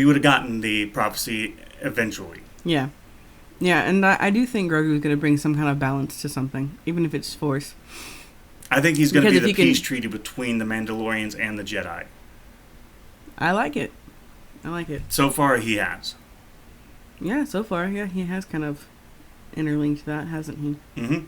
would have gotten the prophecy eventually. Yeah. Yeah, and I do think Grogu is going to bring some kind of balance to something, even if it's Force. I think he's going to be the peace treaty between the Mandalorians and the Jedi. I like it. So far, he has. Yeah, so far, yeah, he has kind of interlinked that, hasn't he? Mm-hmm.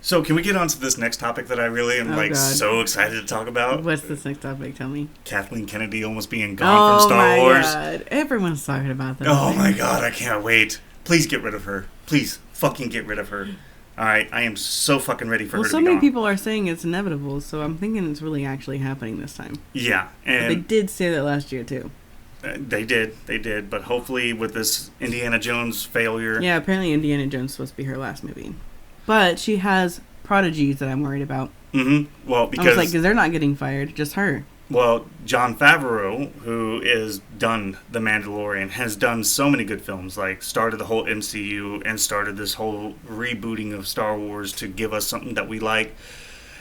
So, can we get on to this next topic that I really am so excited to talk about? What's this next topic? Tell me. Kathleen Kennedy almost being gone from Star Wars. Oh my god, everyone's talking about that. Oh my god, I can't wait. Please get rid of her. Please fucking get rid of her. Alright, I am so fucking ready for her to be gone. Well, so many people are saying it's inevitable, so I'm thinking it's really actually happening this time. Yeah, and but they did say that last year, too. They did, but hopefully with this Indiana Jones failure... Yeah, apparently Indiana Jones is supposed to be her last movie. But she has prodigies that I'm worried about. Mm-hmm. Well, because... I was like, because they're not getting fired, just her. Well, Jon Favreau, who is done The Mandalorian, has done so many good films, like started the whole MCU and started this whole rebooting of Star Wars to give us something that we like,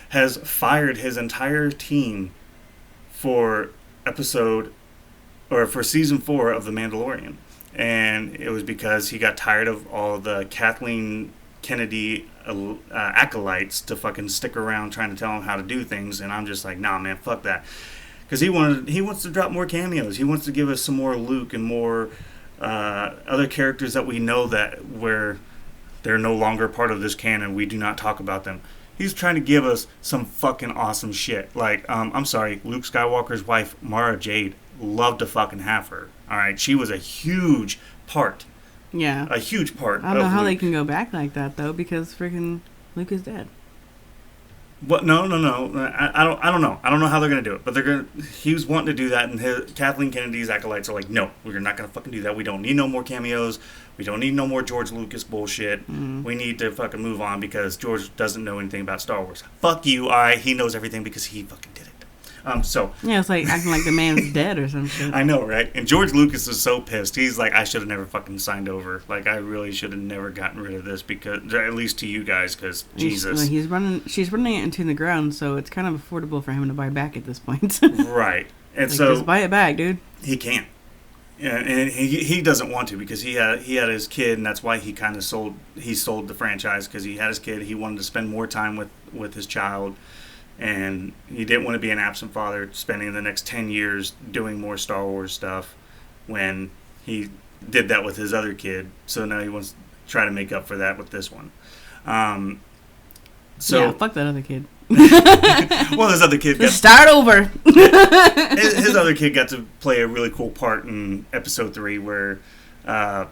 has fired his entire team for season 4 of The Mandalorian. And it was because he got tired of all the Kathleen Kennedy acolytes to fucking stick around trying to tell him how to do things, and I'm just like, nah, man, fuck that. Because he wants to drop more cameos. He wants to give us some more Luke and more other characters that we know that where they're no longer part of this canon. We do not talk about them. He's trying to give us some fucking awesome shit. Like, I'm sorry, Luke Skywalker's wife, Mara Jade, loved to fucking have her. All right, she was a huge part. Yeah. A huge part. I don't know how they can go back like that though, because freaking Luke is dead. What? No. I don't know. I don't know how they're gonna do it, but they're gonna. He was wanting to do that, and Kathleen Kennedy's acolytes are like, no, we're not gonna fucking do that. We don't need no more cameos. We don't need no more George Lucas bullshit. Mm. We need to fucking move on because George doesn't know anything about Star Wars. Fuck you, alright? He knows everything because he fucking did it. Yeah, it's like acting like the man's dead or some shit. I know, right? And George Lucas is so pissed. He's like, I should have never fucking signed over. Like, I really should have never gotten rid of this because, at least to you guys, because Jesus. She's running it into the ground, so it's kind of affordable for him to buy back at this point. Right, and like, so just buy it back, dude. He can't. Yeah, and he doesn't want to because he had his kid, and that's why he kind of sold the franchise because he had his kid. He wanted to spend more time with his child. And he didn't want to be an absent father spending the next 10 years doing more Star Wars stuff when he did that with his other kid. So now he wants to try to make up for that with this one. Yeah, fuck that other kid. Well, his other kid start over. his other kid got to play a really cool part in episode 3 where Bail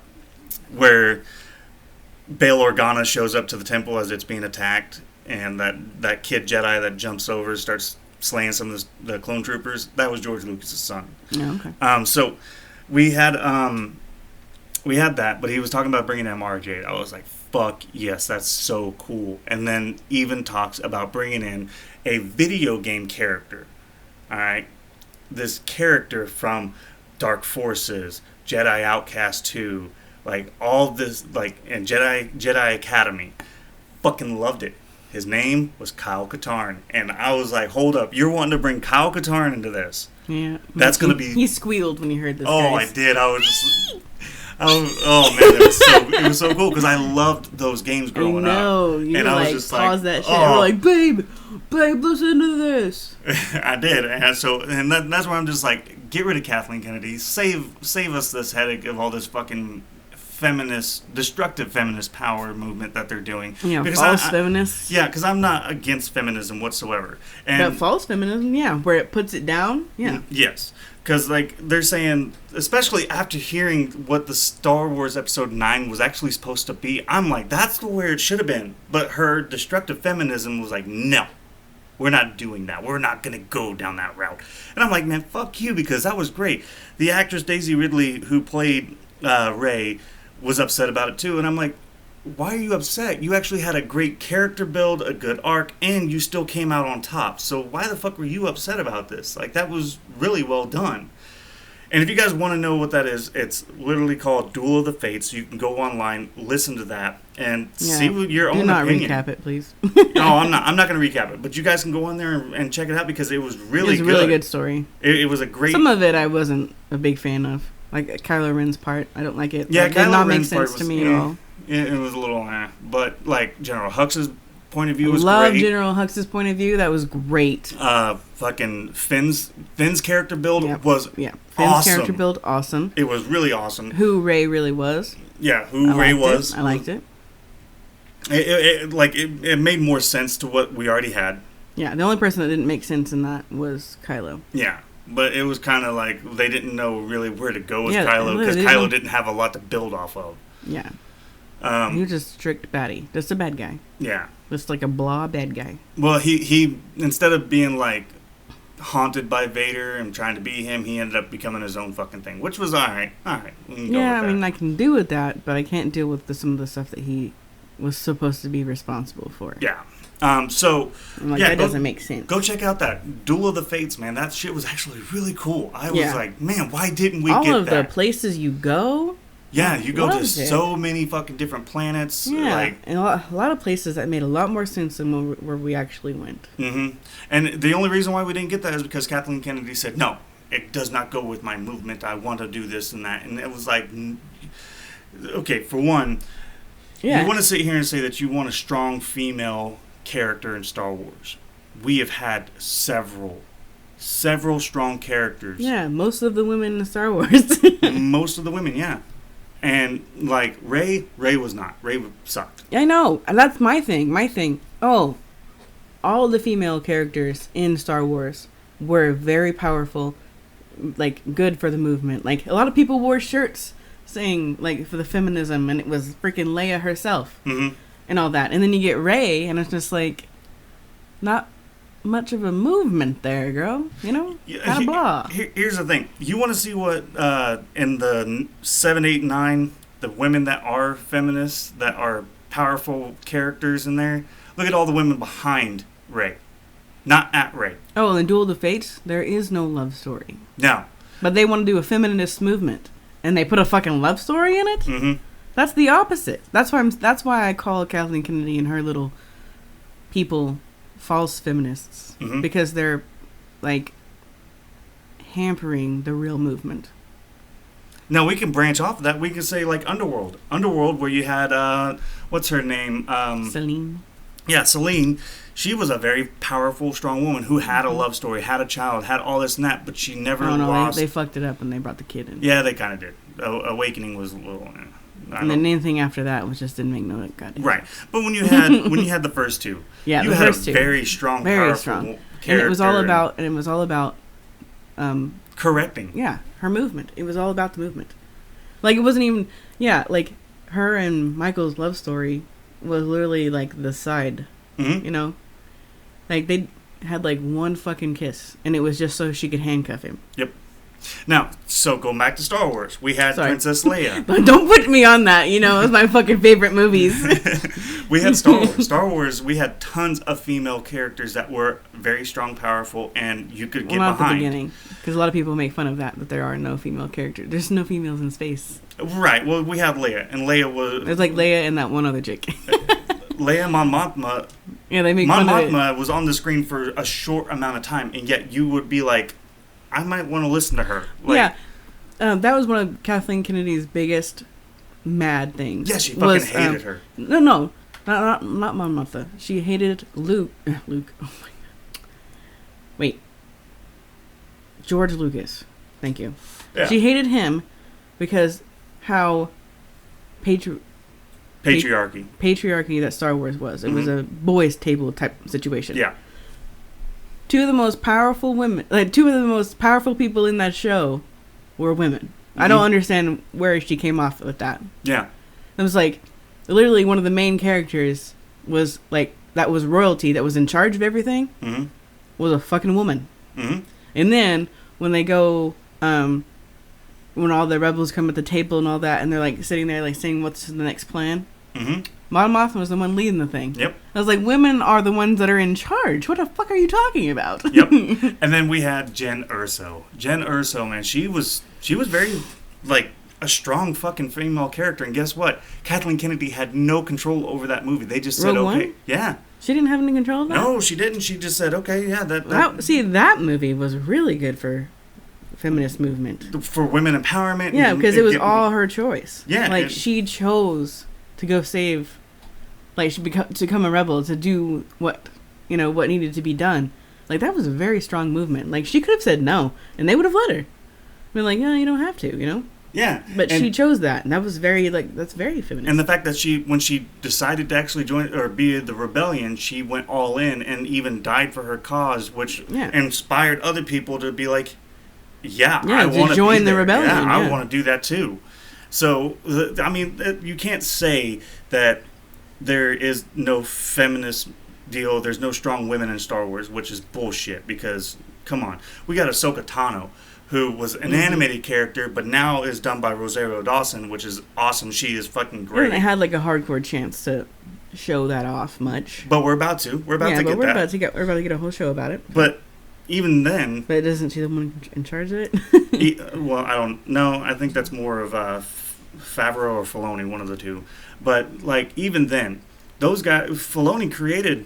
Organa shows up to the temple as it's being attacked. And that kid Jedi that jumps over starts slaying some of the clone troopers. That was George Lucas' son. Oh, okay. So we had that, but he was talking about bringing in Mara Jade. I was like, fuck yes, that's so cool. And then even talks about bringing in a video game character. All right, this character from Dark Forces, Jedi Outcast 2, like all this, like and Jedi Academy. Fucking loved it. His name was Kyle Katarn. And I was like, hold up. You're wanting to bring Kyle Katarn into this? Yeah. That's going to be... He squealed when he heard this, Oh, guys. I did. I was just... oh, man. It was so cool because I loved those games growing up. I know. You and I was just pause that shit. We're like, babe, listen to this. I did. And that's why I'm just like, get rid of Kathleen Kennedy. Save us this headache of all this fucking destructive feminist power movement that they're doing. Yeah, because false feminists. Yeah, because I'm not against feminism whatsoever. And But false feminism, yeah, where it puts it down, yeah. Yes. Because, like, they're saying, especially after hearing what the Star Wars Episode 9 was actually supposed to be, I'm like, that's where it should have been. But her destructive feminism was like, no, we're not doing that. We're not going to go down that route. And I'm like, man, fuck you, because that was great. The actress Daisy Ridley, who played Rey, was upset about it, too. And I'm like, why are you upset? You actually had a great character build, a good arc, and you still came out on top. So why the fuck were you upset about this? Like, that was really well done. And if you guys want to know what that is, it's literally called Duel of the Fates. You can go online, listen to that, and see what your own opinion. Do not recap it, please. No, I'm not. I'm not going to recap it. But you guys can go on there and check it out because it was really good. It was a really good story. It was a great... Some of it I wasn't a big fan of. Like Kylo Ren's part. I don't like it. Yeah, It did not make Ren's part sense to was- me at all. It was a little but like General Hux's point of view was Love great. General Hux's point of view. That was great. Fucking Finn's character build was Finn's awesome. character build, awesome. It was really awesome. Who Rey really was. Yeah, who Rey was. I liked it. It made more sense to what we already had. Yeah, the only person that didn't make sense in that was Kylo. Yeah, but it was kind of like they didn't know really where to go with Yeah, Kylo because they Kylo didn't- didn't have a lot to build off of. Yeah. He was just a strict baddie. Just a bad guy. Yeah. Just like a blah bad guy. Well, he instead of being like haunted by Vader and trying to be him, he ended up becoming his own fucking thing, which was alright. Alright. Yeah, I mean, I can do with that, but I can't deal with some of the stuff that he was supposed to be responsible for. Yeah. So, that doesn't make sense. Go check out that Duel of the Fates, man. That shit was actually really cool. I was Yeah. like, man, why didn't we All get of that? the places you go. Yeah, you go to loved it. so many fucking different planets. Yeah, Like, and a lot of places that made a lot more sense than where we actually went. mm-hmm. And the only reason why we didn't get that is because Kathleen Kennedy said, no, it does not go with my movement. I want to do this and that. And it was like, okay, for one, Yeah. you want to sit here and say that you want a strong female character in Star Wars. We have had several strong characters. Yeah, most of the women in Star Wars. Most of the women, yeah. And like Rey was not. Rey sucked. I know, and that's my thing. Oh, all the female characters in Star Wars were very powerful, like good for the movement. Like a lot of people wore shirts saying like for the feminism, and it was freaking Leia herself and all that. And then you get Rey, and it's just like not much of a movement there, girl. You know, kind of blah. Here's the thing: you want to see what in the 7, 8, 9, the women that are feminists, that are powerful characters in there. Look at all the women behind Rey, not at Rey. Oh, and in Duel of the Fates, there is no love story. No. But they want to do a feminist movement, and they put a fucking love story in it. Mm-hmm. That's the opposite. That's why I call Kathleen Kennedy and her little people false feminists, because they're like hampering the real movement. Now we can branch off of that. We can say like Underworld, where you had what's her name? Celine. Yeah, Celine. She was a very powerful, strong woman who had a love story, had a child, had all this and that, but she never lost. They fucked it up and they brought the kid in. Yeah, they kind of did. Awakening was a little. And then anything after that was just didn't make no goddamn. Right, but when you had the first two, yeah, you had a very strong, powerful character, and it was all about correcting. Yeah, her movement. It was all about the movement. Like it wasn't even like her and Michael's love story was literally like the side. You know, like they had like one fucking kiss, and it was just so she could handcuff him. Yep. Now, so going back to Star Wars, we had Princess Leia. Don't put me on that. You know, it was my fucking favorite movies. We had Star Wars. Star Wars, we had tons of female characters that were very strong, powerful, and you could get not behind. At the beginning, because a lot of people make fun of that there are no female characters. There's no females in space. Right. Well, we had Leia, and Leia was. It was like Leia and that one other chick. Leia Mon Mothma. Yeah, they make Mon fun of it. Mothma was on the screen for a short amount of time, and yet you would be like, I might want to listen to her. Like, yeah, that was one of Kathleen Kennedy's biggest mad things. Yeah, she fucking hated her. No, not Mon Mothma. She hated Luke. Luke. Oh my god. Wait. George Lucas. Thank you. Yeah. She hated him because how patriarchy. that Star Wars was. It was a boys' table type situation. Yeah. Two of the most powerful people in that show were women. I don't understand where she came off with that. Yeah. It was like, literally one of the main characters was like, that was royalty, that was in charge of everything, was a fucking woman. And then, when they go, when all the rebels come at the table and all that, and they're like sitting there like saying what's the next plan, Mon Mothma was the one leading the thing. Yep. I was like, women are the ones that are in charge. What the fuck are you talking about? Yep. And then we had Jen Erso. Jen Erso, man, she was very, like, a strong fucking female character. And guess what? Kathleen Kennedy had no control over that movie. They just said, Rogue okay. One? Yeah. She didn't have any control of that? No, she didn't. She just said, okay, yeah. That movie was really good for feminist movement. For women empowerment. Yeah, because it was all her choice. Yeah. Like, she chose to go save, like, to become a rebel, to do what needed to be done. Like, that was a very strong movement. Like, she could have said no, and they would have let her. Been like, yeah, you don't have to, Yeah. But she chose that, and that was that's very feminist. And the fact that when she decided to actually join or be the rebellion, she went all in and even died for her cause, which inspired other people to be like, I want to join the rebellion. Yeah, I want to do that too. So, I mean, you can't say that there is no feminist deal, there's no strong women in Star Wars, which is bullshit, because, come on, we got Ahsoka Tano, who was an animated character, but now is done by Rosario Dawson, which is awesome. She is fucking great. They had like a hardcore chance to show that off much. But we're about to. We're about to get a whole show about it. But even then... But isn't she the one in charge of it? Well, I don't know. I think that's more of Favreau or Filoni, one of the two. But, like, even then, those guys... Filoni created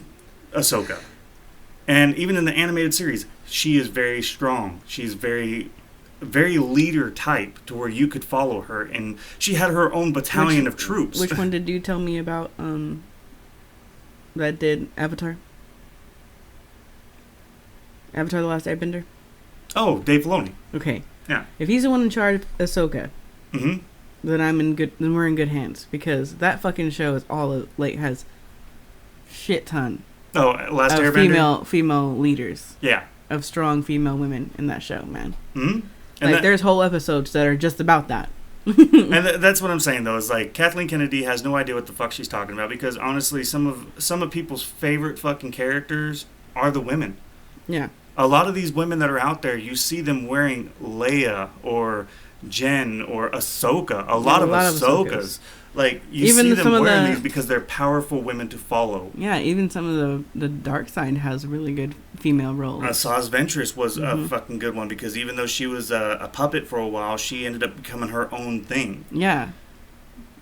Ahsoka. And even in the animated series, she is very strong. She's very, very leader type to where you could follow her. And she had her own battalion of troops. Which one did you tell me about that did Avatar? Avatar: The Last Airbender? Oh, Dave Filoni. Okay. Yeah. If he's the one in charge of Ahsoka, then then we're in good hands, because that fucking show is has shit ton. Oh, Last Airbender? Female leaders. Yeah. Of strong female women in that show, man. Mm-hmm. And there's whole episodes that are just about that. And that's what I'm saying, though, is like Kathleen Kennedy has no idea what the fuck she's talking about, because honestly, some of people's favorite fucking characters are the women. Yeah. A lot of these women that are out there, you see them wearing Leia or Jen or Ahsoka. A lot of Ahsokas. Like, you see them wearing these because they're powerful women to follow. Yeah, even some of the dark side has really good female roles. Saz Ventress was a fucking good one, because even though she was a puppet for a while, she ended up becoming her own thing. Yeah.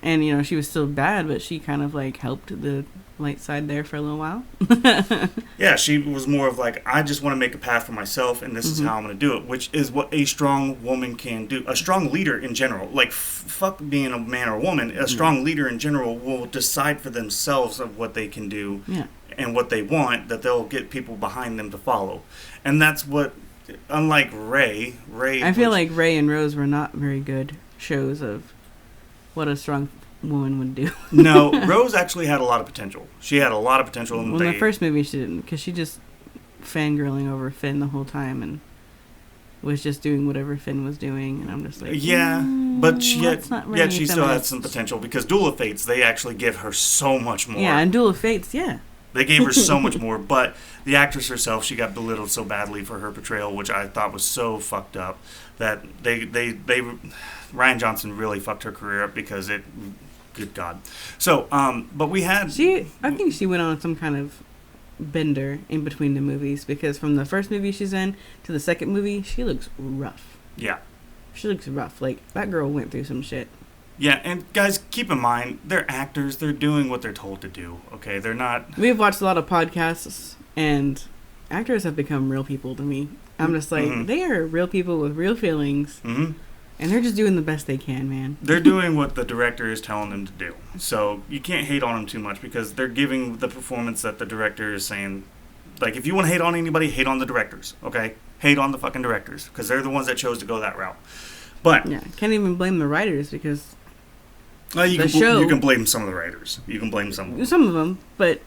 And, she was still bad, but she kind of, like, helped the light side there for a little while. Yeah, she was more of like, I just want to make a path for myself, and this is how I'm going to do it, which is what a strong woman can do. A strong leader in general, like, fuck being a man or woman, a strong leader in general will decide for themselves of what they can do and what they want, that they'll get people behind them to follow. And that's what, unlike Rey I feel like Rey and Rose were not very good shows of what a strong woman would do. No, Rose actually had a lot of potential. She had a lot of potential. In the first movie she didn't, because she just fangirling over Finn the whole time and was just doing whatever Finn was doing, and I'm just like, but she still had some potential, because Duel of Fates, they actually give her so much more. Yeah, and Duel of Fates, they gave her so much more, but the actress herself, she got belittled so badly for her portrayal, which I thought was so fucked up, that Rian Johnson really fucked her career up, because good God. So, but we had... I think she went on some kind of bender in between the movies, because from the first movie she's in to the second movie, she looks rough. Yeah. She looks rough. Like, that girl went through some shit. Yeah, and guys, keep in mind, they're actors. They're doing what they're told to do, okay? They're not... We've watched a lot of podcasts, and actors have become real people to me. I'm just like, they are real people with real feelings. Mm-hmm. And they're just doing the best they can, man. They're doing what the director is telling them to do. So you can't hate on them too much, because they're giving the performance that the director is saying. Like, if you want to hate on anybody, hate on the directors, okay? Hate on the fucking directors, because they're the ones that chose to go that route. But... yeah, can't even blame the writers, because You can blame some of the writers. You can blame some of them. Some of them, but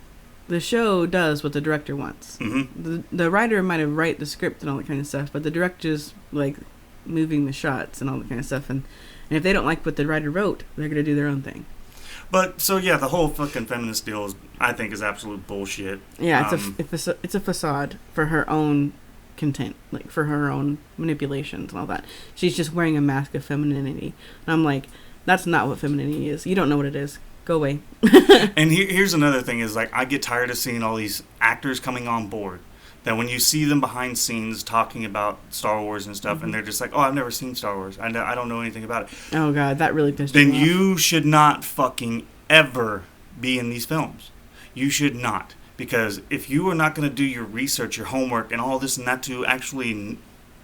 the show does what the director wants. Mm-hmm. The writer might have write the script and all that kind of stuff, but the director's like moving the shots and all that kind of stuff. And if they don't like what the writer wrote, they're gonna do their own thing. But so yeah, the whole fucking feminist deal I think is absolute bullshit. Yeah, it's a facade for her own content, like for her own manipulations and all that. She's just wearing a mask of femininity, and I'm like, that's not what femininity is. You don't know what it is. Go away. And here's another thing is like I get tired of seeing all these actors coming on board. That when you see them behind scenes talking about Star Wars and stuff, and they're just like, "Oh, I've never seen Star Wars. I don't know anything about it." Oh God, that really pissed me off. Then you should not fucking ever be in these films. You should not, because if you are not going to do your research, your homework, and all this and that to actually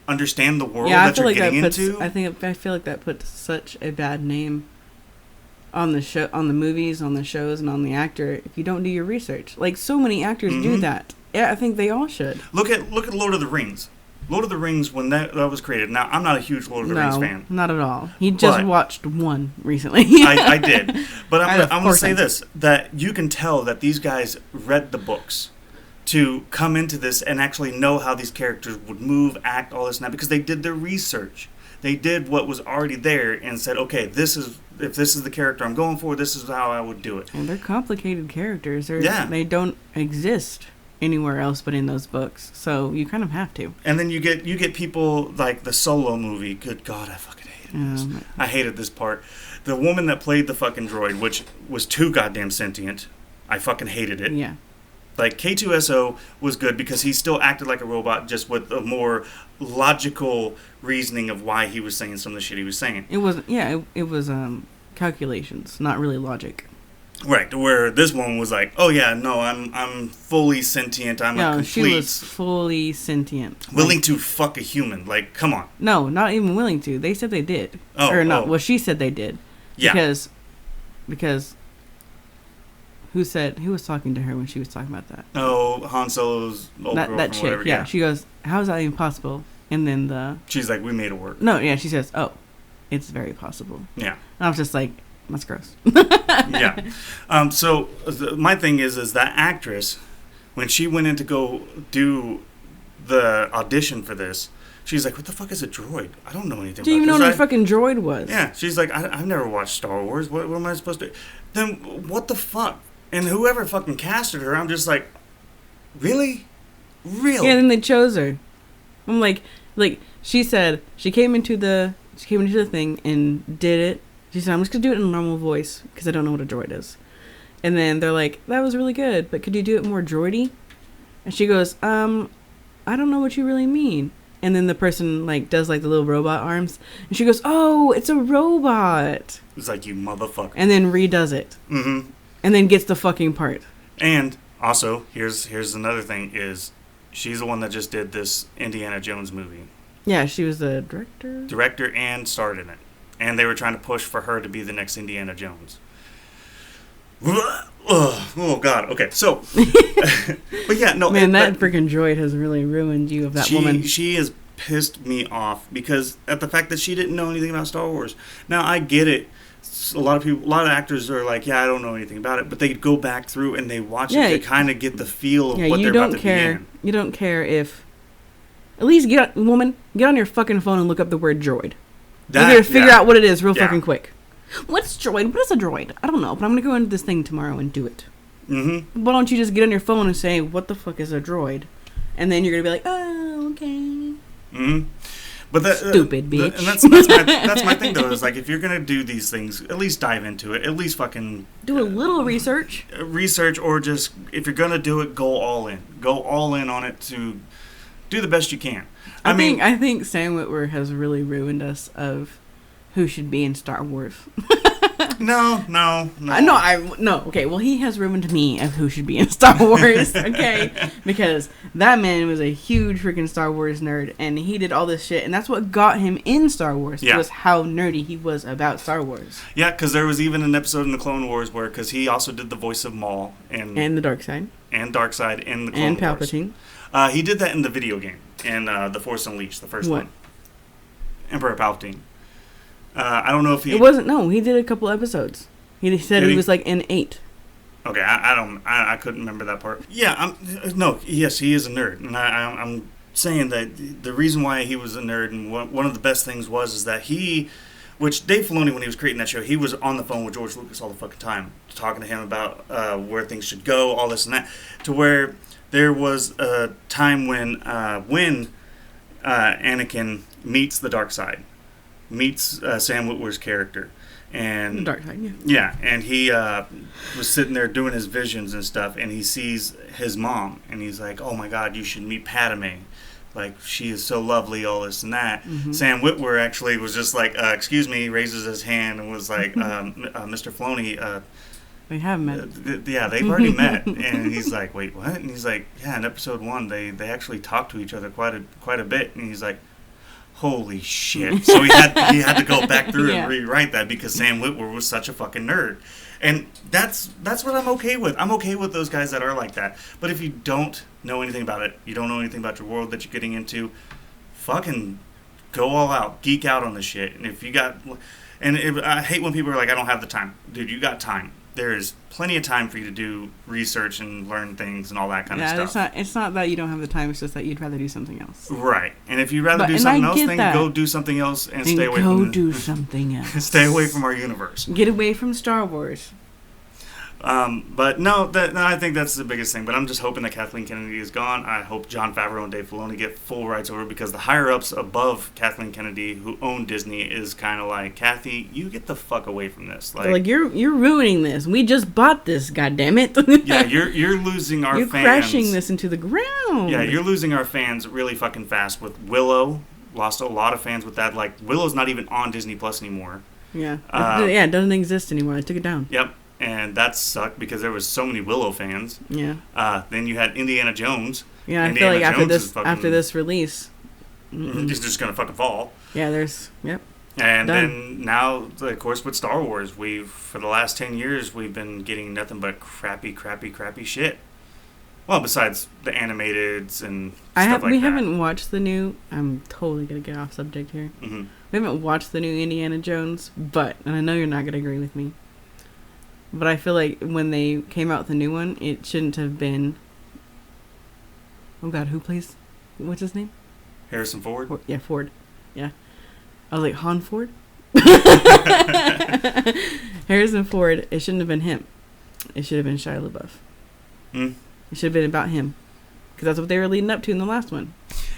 understand the world that you're getting into, I feel like that puts such a bad name on the show, on the movies, on the shows, and on the actor. If you don't do your research, like so many actors do that. Yeah, I think they all should. Look at Lord of the Rings. Lord of the Rings, when that was created. Now, I'm not a huge Lord of the Rings fan. Not at all. He just watched one recently. I did. But I'm going to say this, that you can tell that these guys read the books to come into this and actually know how these characters would move, act, all this and that, because they did their research. They did what was already there and said, okay, if this is the character I'm going for, this is how I would do it. And they're complicated characters. They don't exist anywhere else but in those books, so you kind of have to. And then you get people like the Solo movie. Good God, I fucking hated this. I hated this part. The woman that played the fucking droid, which was too goddamn sentient, I fucking hated it. Yeah. Like K2SO was good because he still acted like a robot, just with a more logical reasoning of why he was saying some of the shit he was saying. It was calculations, not really logic. Right, where this one was like, oh yeah, no, I'm fully sentient. I'm a complete. She was fully sentient, willing to fuck a human. Like, come on. No, not even willing to. They said they did. Well, she said they did. Yeah. Because who was talking to her when she was talking about that? Oh, Han Solo's old girlfriend, that chick. Whatever, yeah, she goes, "How is that even possible?" And then she's like, "We made it work." No, yeah, she says, "Oh, it's very possible." Yeah. And I was just like, that's gross. Yeah. So my thing is that actress, when she went in to go do the audition for this, she's like, "What the fuck is a droid? I don't know anything about this." Do you even know what a fucking droid was? Yeah. She's like, I've never watched Star Wars. What am I supposed to... Then what the fuck? And whoever fucking casted her, I'm just like, really? Really? Yeah, and then they chose her. I'm like she said, she came into the thing and did it. She said, I'm just going to do it in a normal voice because I don't know what a droid is. And then they're like, that was really good, but could you do it more droidy? And she goes, I don't know what you really mean. And then the person does the little robot arms. And she goes, oh, it's a robot. It's like, you motherfucker. And then redoes it. Mm-hmm. And then gets the fucking part. And also, here's another thing is she's the one that just did this Indiana Jones movie. Yeah, she was the director. Director and starred in it. And they were trying to push for her to be the next Indiana Jones. Oh, God. Okay, so... but yeah, no... Man, that freaking droid has really ruined you of that woman. She has pissed me off because at the fact that she didn't know anything about Star Wars. Now, I get it. A lot of actors are like, yeah, I don't know anything about it. But they go back through and they watch it to kind of get the feel of what they're about to be in. You don't care if... At least get on your fucking phone and look up the word droid. You gotta figure out what it is real fucking quick. What's droid? What is a droid? I don't know, but I'm gonna go into this thing tomorrow and do it. Mm-hmm. Why don't you just get on your phone and say, what the fuck is a droid? And then you're gonna be like, oh, okay. Mm-hmm. But that, stupid bitch. And that's my thing though. Is like, if you're gonna do these things, at least dive into it. At least fucking do a little research. Or just if you're gonna do it, go all in. Go all in on it to do the best you can. I think Sam Witwer has really ruined us of who should be in Star Wars. No. Okay, well, he has ruined me of who should be in Star Wars, okay? Because that man was a huge freaking Star Wars nerd, and he did all this shit, and that's what got him in Star Wars, was how nerdy he was about Star Wars. Yeah, because there was even an episode in the Clone Wars where, because he also did the voice of Maul. And the Dark Side. And Darkseid in the Clone Wars. And Palpatine. He did that in the video game, in The Force Unleashed, the first one. Emperor Palpatine. I don't know if he. It wasn't. No, he did a couple episodes. He said Did he he? was like in 8. Okay, I couldn't remember that part. Yeah, no, yes, he is a nerd, and I'm saying that the reason why he was a nerd, and one of the best things is that which Dave Filoni, when he was creating that show, he was on the phone with George Lucas all the fucking time, talking to him about where things should go, all this and that, to where there was a time when Anakin meets the dark side, meets Sam Witwer's character. And Dark side, yeah. Yeah, and he was sitting there doing his visions and stuff, and he sees his mom, and he's like, "Oh my God, you should meet Padme. Like, she is so lovely, all this and that." Mm-hmm. Sam Witwer actually was just like, "Excuse me," raises his hand and was like, "Mr. Filoni, They have met. yeah, they've already met." And he's like, "Wait, what?" And he's like, "Yeah, in episode 1, they actually talked to each other quite a bit." And he's like, holy shit. So he had to go back through and rewrite that because Sam Witwer was such a fucking nerd. And that's what I'm okay with. I'm okay with those guys that are like that. But if you don't know anything about it, you don't know anything about your world that you're getting into, fucking go all out. Geek out on the shit. And if you got... I hate when people are like, I don't have the time. Dude, you got time. There is plenty of time for you to do research and learn things and all that kind of stuff. It's not that you don't have the time. It's just that you'd rather do something else. Right. And if you'd rather do something else, then go do something else and stay away from... Go do something else. Stay away from our universe. Get away from Star Wars. But no, I think that's the biggest thing. But I'm just hoping that Kathleen Kennedy is gone. I hope Jon Favreau and Dave Filoni get full rights over, because the higher-ups above Kathleen Kennedy who own Disney is kind of like, Kathy, you get the fuck away from this. Like you're ruining this. We just bought this, goddammit. Yeah, you're losing our fans. You're crashing this into the ground. Yeah, you're losing our fans really fucking fast with Willow. Lost a lot of fans with that. Like, Willow's not even on Disney Plus anymore. Yeah. It doesn't exist anymore. I took it down. Yep. And that sucked because there was so many Willow fans. Yeah. Then you had Indiana Jones. Yeah, I Indiana feel like Jones after this release, it's just gonna fucking fall. Yeah, And done. then now, of course, with Star Wars, for the last 10 years, we've been getting nothing but crappy shit. Well, besides the animateds and stuff like that. We haven't watched the new... I'm totally going to get off subject here. Mm-hmm. We haven't watched the new Indiana Jones, and I know you're not going to agree with me, but I feel like when they came out with the new one, it shouldn't have been... Oh God, who plays... What's his name? Harrison Ford? Ford. Yeah. I was like, Han Ford? Harrison Ford, it shouldn't have been him. It should have been Shia LaBeouf. Hmm. It should have been about him. Because that's what they were leading up to in the last one.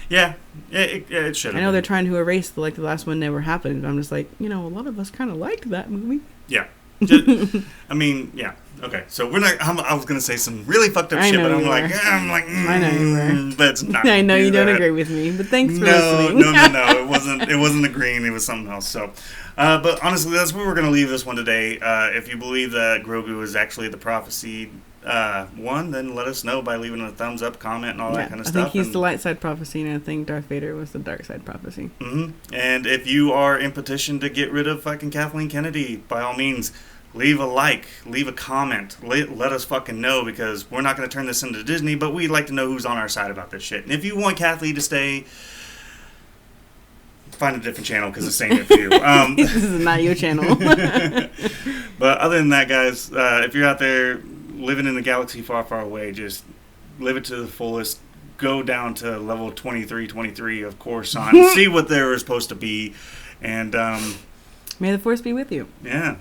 Yeah, it should have. I know they're trying to erase the last one never happened. But I'm just like, a lot of us kind of liked that movie. Yeah. I mean, yeah. Okay, so we're not... I was going to say some really fucked up shit, but I'm like... I know you were. Let's not I know you that. don't agree with me, but thanks for listening. No. It wasn't agreeing. It was something else. So, but honestly, that's where we're going to leave this one today. If you believe that Grogu is actually the prophecy one, then let us know by leaving a thumbs up, comment, and all that kind of stuff. I think he's the light side prophecy, and I think Darth Vader was the dark side prophecy. Mm-hmm. And if you are in petition to get rid of fucking Kathleen Kennedy, by all means, leave a like, leave a comment, let us fucking know, because we're not going to turn this into Disney, but we'd like to know who's on our side about this shit. And if you want Kathleen to stay, find a different channel, because this ain't it for you. This is not your channel. But other than that, guys, if you're out there living in a galaxy far, far away, just live it to the fullest. Go down to level 23 of Coruscant, see what they were supposed to be, and may the Force be with you. Yeah.